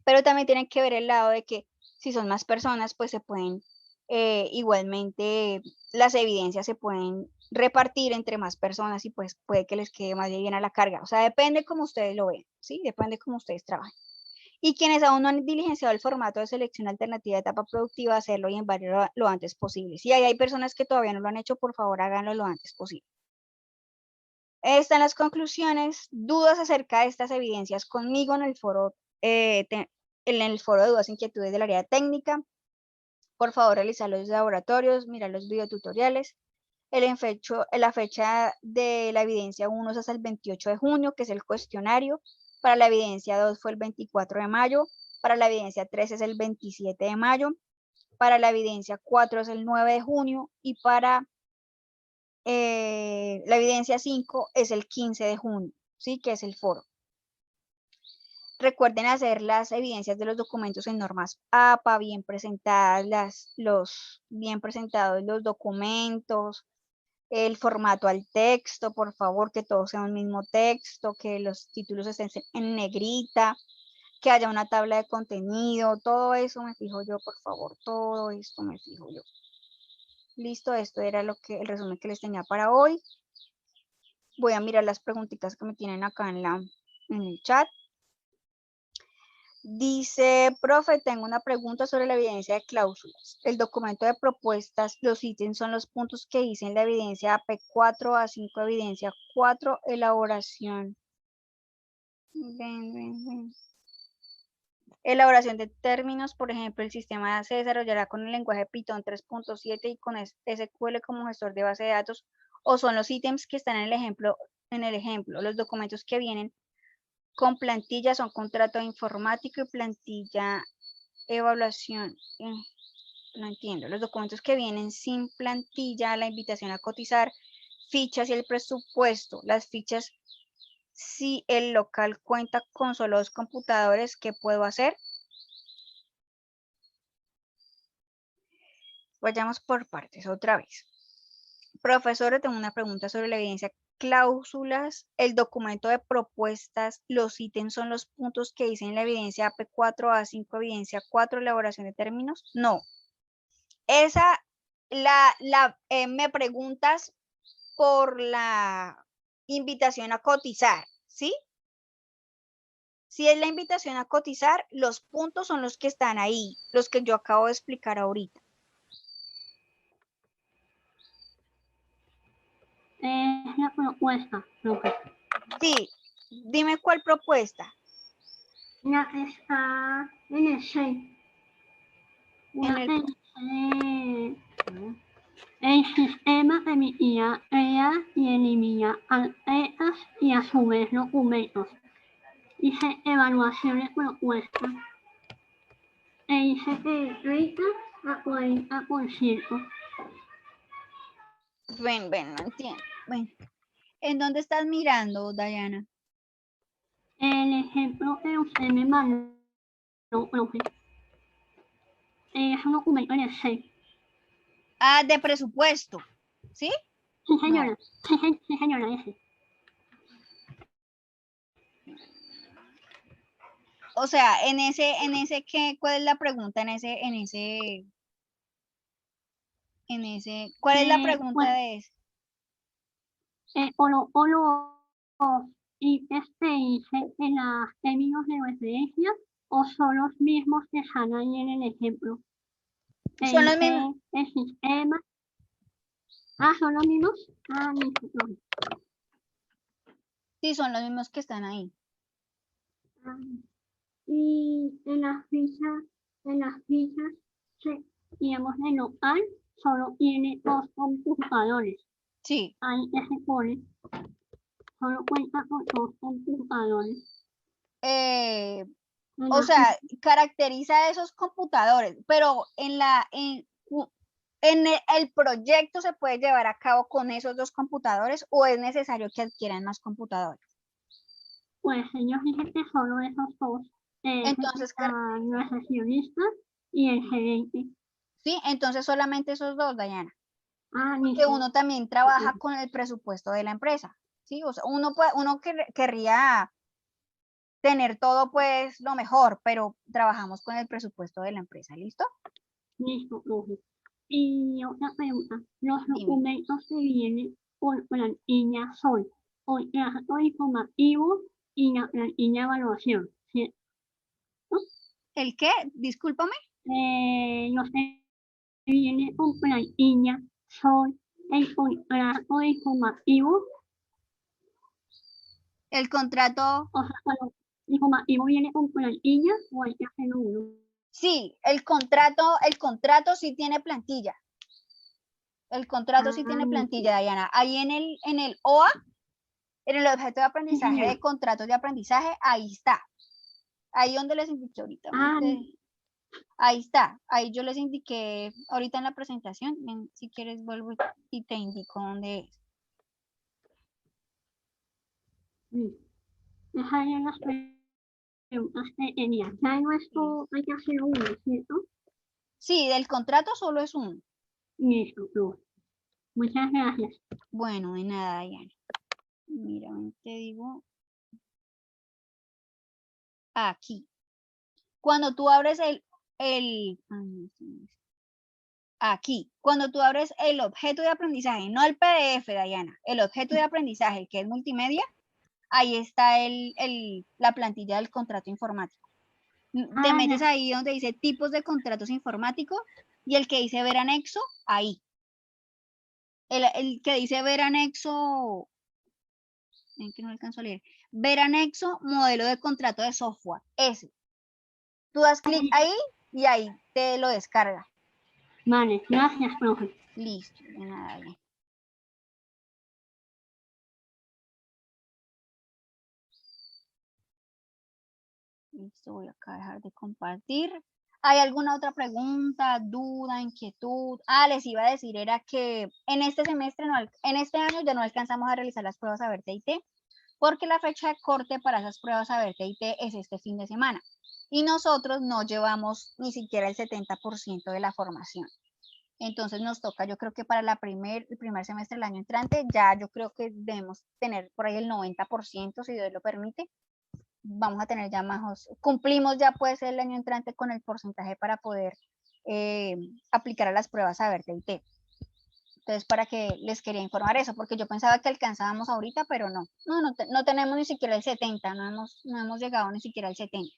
Pero también tienen que ver el lado de que si son más personas, pues se pueden, igualmente, las evidencias se pueden repartir entre más personas y pues puede que les quede más bien a la carga. O sea, depende cómo ustedes lo ven, ¿sí? Depende cómo ustedes trabajen. Y quienes aún no han diligenciado el formato de selección alternativa de etapa productiva, hacerlo y enviarlo lo antes posible. Si hay personas que todavía no lo han hecho, por favor háganlo lo antes posible. Están las conclusiones. Dudas acerca de estas evidencias conmigo en el foro, en el foro de dudas e inquietudes del área técnica. Por favor, realizar los laboratorios, mirar los videotutoriales. La fecha de la evidencia 1 es hasta el 28 de junio, que es el cuestionario. Para la evidencia 2 fue el 24 de mayo. Para la evidencia 3 es el 27 de mayo. Para la evidencia 4 es el 9 de junio. Y para la evidencia 5 es el 15 de junio, ¿sí? Que es el foro. Recuerden hacer las evidencias de los documentos en normas APA, bien presentadas, bien presentados los documentos, el formato al texto, por favor, que todo sea un mismo texto, que los títulos estén en negrita, que haya una tabla de contenido, todo eso me fijo yo, por favor, todo esto me fijo yo. Listo, esto era el resumen que les tenía para hoy. Voy a mirar las preguntitas que me tienen acá en el chat. Dice, profe, tengo una pregunta sobre la evidencia de cláusulas. El documento de propuestas, los ítems son los puntos que dicen la evidencia AP4, A5, evidencia 4, elaboración. Ven. Elaboración de términos, por ejemplo, el sistema se desarrollará con el lenguaje Python 3.7 y con SQL como gestor de base de datos, o son los ítems que están en el ejemplo. Los documentos que vienen con plantilla son contrato informático y plantilla evaluación. No entiendo. Los documentos que vienen sin plantilla, la invitación a cotizar, fichas y el presupuesto. Las fichas, si el local cuenta con solo 2 computadores, ¿qué puedo hacer? Vayamos por partes otra vez. Profesor, tengo una pregunta sobre la evidencia. Cláusulas, el documento de propuestas, los ítems son los puntos que dicen la evidencia AP4, A5, evidencia 4, elaboración de términos. No. Esa, me preguntas por la invitación a cotizar, ¿sí? Si es la invitación a cotizar, los puntos son los que están ahí, los que yo acabo de explicar ahorita. Es la propuesta, profe. Sí, dime cuál propuesta. La que está en el 6. Una el sistema emitirá EAs y elimina EAs y a su vez documentos. Dice evaluación de propuesta. Dice que 30 a 40%. Ven, no entiendo. Ven. ¿En dónde estás mirando, Diana? El ejemplo que usted me mandó, profe, es un documento en el 6. Ah, de presupuesto, ¿sí? Sí, señora. No. Sí, señora, ese. O sea, ¿qué? ¿Cuál es la pregunta ¿cuál es la pregunta Pues, de ese? y dice en los términos de referencia o son los mismos que están ahí en el ejemplo. Son los mismos. El sistema. Ah, son los mismos. Ah, no. Sí, son los mismos que están ahí. Y en las fichas, digamos, de local, solo tiene 2 computadores. Sí. Ahí ya se pone. Solo cuenta con 2 computadores. O sea, caracteriza esos computadores, pero en el proyecto se puede llevar a cabo con esos 2 computadores o es necesario que adquieran más computadores. Pues ellos dicen que solo esos 2. Entonces, El recepcionista y el gerente. sí, entonces solamente esos 2, Diana. Ah, Porque uno también trabaja con el presupuesto de la empresa, ¿sí? O sea, uno querría tener todo, pues, lo mejor, pero trabajamos con el presupuesto de la empresa, ¿listo? Listo, profe. Y otra pregunta, los Dime. documentos que vienen por plantilla son contrato informativo y la plantilla evaluación, ¿cierto? ¿El qué? Discúlpame. Los que vienen por plantilla son el contrato informativo. El contrato, O sea, cuando el informativo viene con plantilla o hay que hacerlo uno. sí, el contrato sí tiene plantilla. El contrato sí tiene plantilla, Diana. Ahí en el OA, en el objeto de aprendizaje de contratos de aprendizaje, ahí está. Ahí donde les indiqué ahorita. Ahí está. Ahí yo les indiqué ahorita en la presentación. Si quieres vuelvo y te indico dónde es. Dejaré las preguntas que tenía. Ya en esto hay que hacer uno, ¿cierto? Sí, del contrato solo es uno. Listo, muchas gracias. Bueno, de nada, Diana. Mira, te digo. Aquí. Cuando tú abres aquí, cuando tú abres el objeto de aprendizaje, no el PDF, Diana, el objeto de aprendizaje, que es multimedia, ahí está la plantilla del contrato informático. Te metes ahí donde dice tipos de contratos informáticos y el que dice ver anexo, ahí. El que dice ver anexo, ven que no alcanzo a leer, ver anexo, modelo de contrato de software, ese. Tú das clic ahí y ahí te lo descarga. Vale, gracias, profe. Listo, de nada, bien. Listo, voy acá a dejar de compartir. ¿Hay alguna otra pregunta, duda, inquietud? Les iba a decir, era que en este semestre, en este año ya no alcanzamos a realizar las pruebas ABER TIT, porque la fecha de corte para esas pruebas ABER TIT es este fin de semana. Y nosotros no llevamos ni siquiera el 70% de la formación. Entonces nos toca, yo creo que para el primer semestre del año entrante, ya yo creo que debemos tener por ahí el 90%, si Dios lo permite. Vamos a tener ya más, cumplimos ya pues el año entrante con el porcentaje para poder aplicar a las pruebas ABER TIT. Entonces, para que les quería informar eso, porque yo pensaba que alcanzábamos ahorita, pero no tenemos ni siquiera el 70, no hemos llegado ni siquiera al 70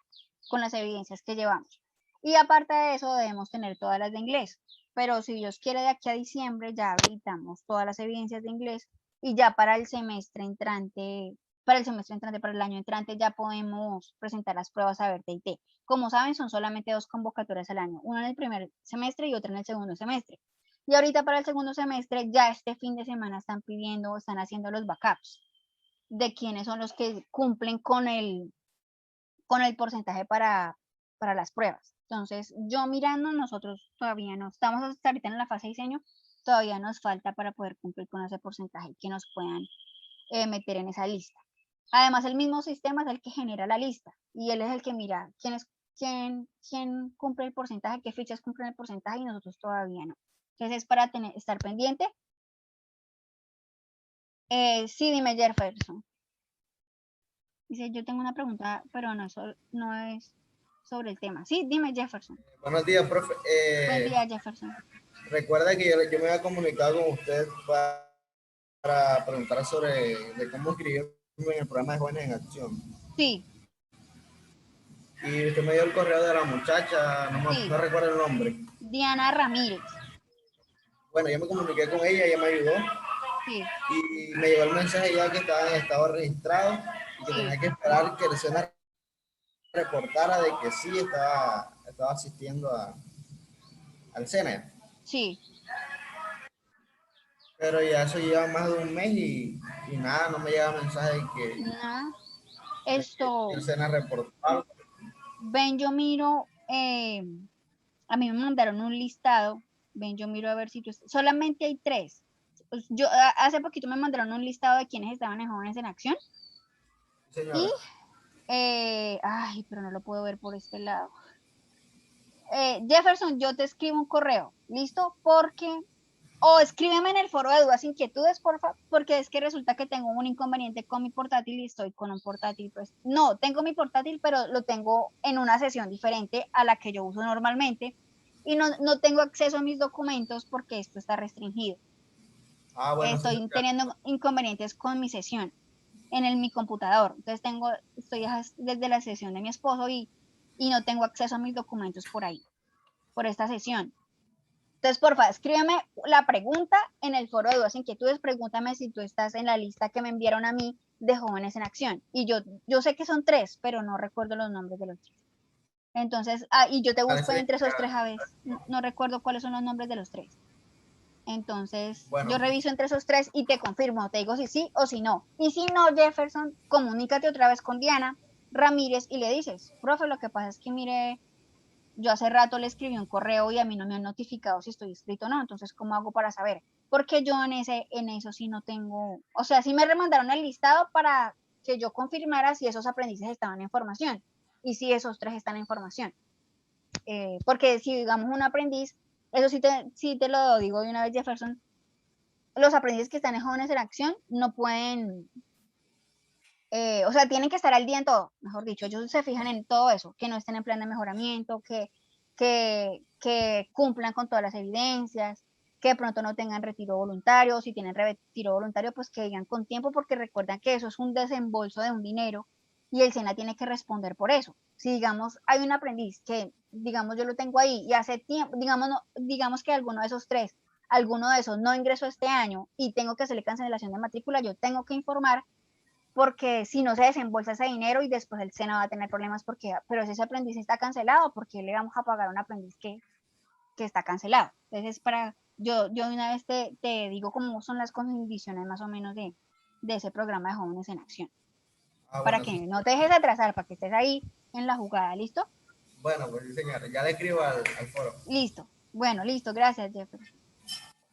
con las evidencias que llevamos. Y aparte de eso, debemos tener todas las de inglés. Pero si Dios quiere, de aquí a diciembre ya habilitamos todas las evidencias de inglés y ya para el semestre entrante, para el año entrante, ya podemos presentar las pruebas ABER TIT. Como saben, son solamente 2 convocatorias al año, una en el primer semestre y otra en el segundo semestre. Y ahorita para el segundo semestre, ya este fin de semana están haciendo los backups de quiénes son los que cumplen con el porcentaje para las pruebas. Entonces, yo mirando, nosotros todavía no estamos hasta ahorita en la fase de diseño, todavía nos falta para poder cumplir con ese porcentaje que nos puedan meter en esa lista. Además, el mismo sistema es el que genera la lista y él es el que mira quién cumple el porcentaje, qué fichas cumplen el porcentaje y nosotros todavía no. Entonces es para estar pendiente. Sí, dime, Jefferson. Dice, yo tengo una pregunta, pero no es sobre el tema. Sí, dime, Jefferson. Buenos días, profe. Buen día, Jefferson. Recuerda que yo me había comunicado con usted para preguntar sobre cómo escribirme en el programa de Jóvenes en Acción. Sí. Y usted me dio el correo de la muchacha, Sí. no recuerdo el nombre. Diana Ramírez. Bueno, yo me comuniqué con ella me ayudó. Sí. Y me llegó el mensaje ya que estaba en estado registrado y que tenía que esperar que el SENA reportara de que sí estaba asistiendo al SENA. Sí. Pero ya eso lleva más de un mes y nada, no me llega mensaje de que, Nada. que el SENA reportó. Ven, yo miro, a mí me mandaron un listado. Ven, yo miro a ver si solamente hay 3. Yo hace poquito me mandaron un listado de quienes estaban en Jóvenes en Acción. Señora. Y ay, pero no lo puedo ver por este lado. Jefferson, yo te escribo un correo, ¿listo? O escríbeme en el foro de dudas, inquietudes, porfa, porque es que resulta que tengo un inconveniente con mi portátil y estoy con un portátil, pues, no, tengo mi portátil, pero lo tengo en una sesión diferente a la que yo uso normalmente y no tengo acceso a mis documentos porque esto está restringido. Bueno, Estoy teniendo inconvenientes con mi sesión en mi computador, entonces estoy desde la sesión de mi esposo y no tengo acceso a mis documentos por ahí, por esta sesión. Entonces, porfa, escríbeme la pregunta en el foro de dudas e inquietudes, pregúntame si tú estás en la lista que me enviaron a mí de Jóvenes en Acción. Y yo sé que son 3, pero no recuerdo los nombres de los 3. Entonces, y yo te busco entre esos 3 a veces. No recuerdo cuáles son los nombres de los 3. Entonces, bueno, yo reviso entre esos 3 y te confirmo, te digo si sí o si no. Y si no, Jefferson, comunícate otra vez con Diana Ramírez y le dices, profe, lo que pasa es que mire, yo hace rato le escribí un correo y a mí no me han notificado si estoy inscrito o no, entonces, ¿cómo hago para saber? Porque yo en eso sí no tengo, o sea, sí me remandaron el listado para que yo confirmara si esos aprendices estaban en formación y si esos 3 están en formación. Porque si digamos un aprendiz, eso sí te lo digo de una vez, Jefferson, los aprendices que están en Jóvenes en Acción no pueden, o sea, tienen que estar al día en todo, mejor dicho, ellos se fijan en todo eso, que no estén en plan de mejoramiento, que cumplan con todas las evidencias, que de pronto no tengan retiro voluntario, si tienen retiro voluntario, pues que digan con tiempo, porque recuerdan que eso es un desembolso de un dinero y el SENA tiene que responder por eso. Si digamos hay un aprendiz que, digamos, yo lo tengo ahí y hace tiempo, digamos que alguno de esos 3, alguno de esos no ingresó este año y tengo que hacerle cancelación de matrícula, yo tengo que informar porque si no se desembolsa ese dinero y después el SENA va a tener problemas porque, pero si ese aprendiz está cancelado, ¿por qué le vamos a pagar a un aprendiz que está cancelado? Entonces, yo de una vez te digo cómo son las condiciones más o menos de ese programa de Jóvenes en Acción, para Bueno, que sí. no te dejes atrasar, para que estés ahí en la jugada, ¿listo? Bueno, pues sí, señora. Ya le escribo al foro. Listo. Bueno, listo, gracias, Jefferson.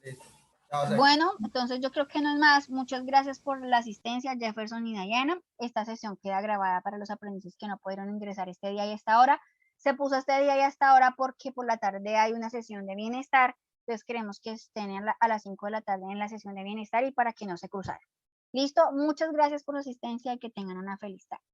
Listo. Chao, Ceci. Bueno, entonces yo creo que no es más. Muchas gracias por la asistencia, Jefferson y Diana. Esta sesión queda grabada para los aprendices que no pudieron ingresar este día y esta hora. Se puso este día y esta hora porque por la tarde hay una sesión de bienestar. Entonces queremos que estén a las 5 de la tarde en la sesión de bienestar y para que no se cruzaran. Listo, muchas gracias por la asistencia y que tengan una feliz tarde.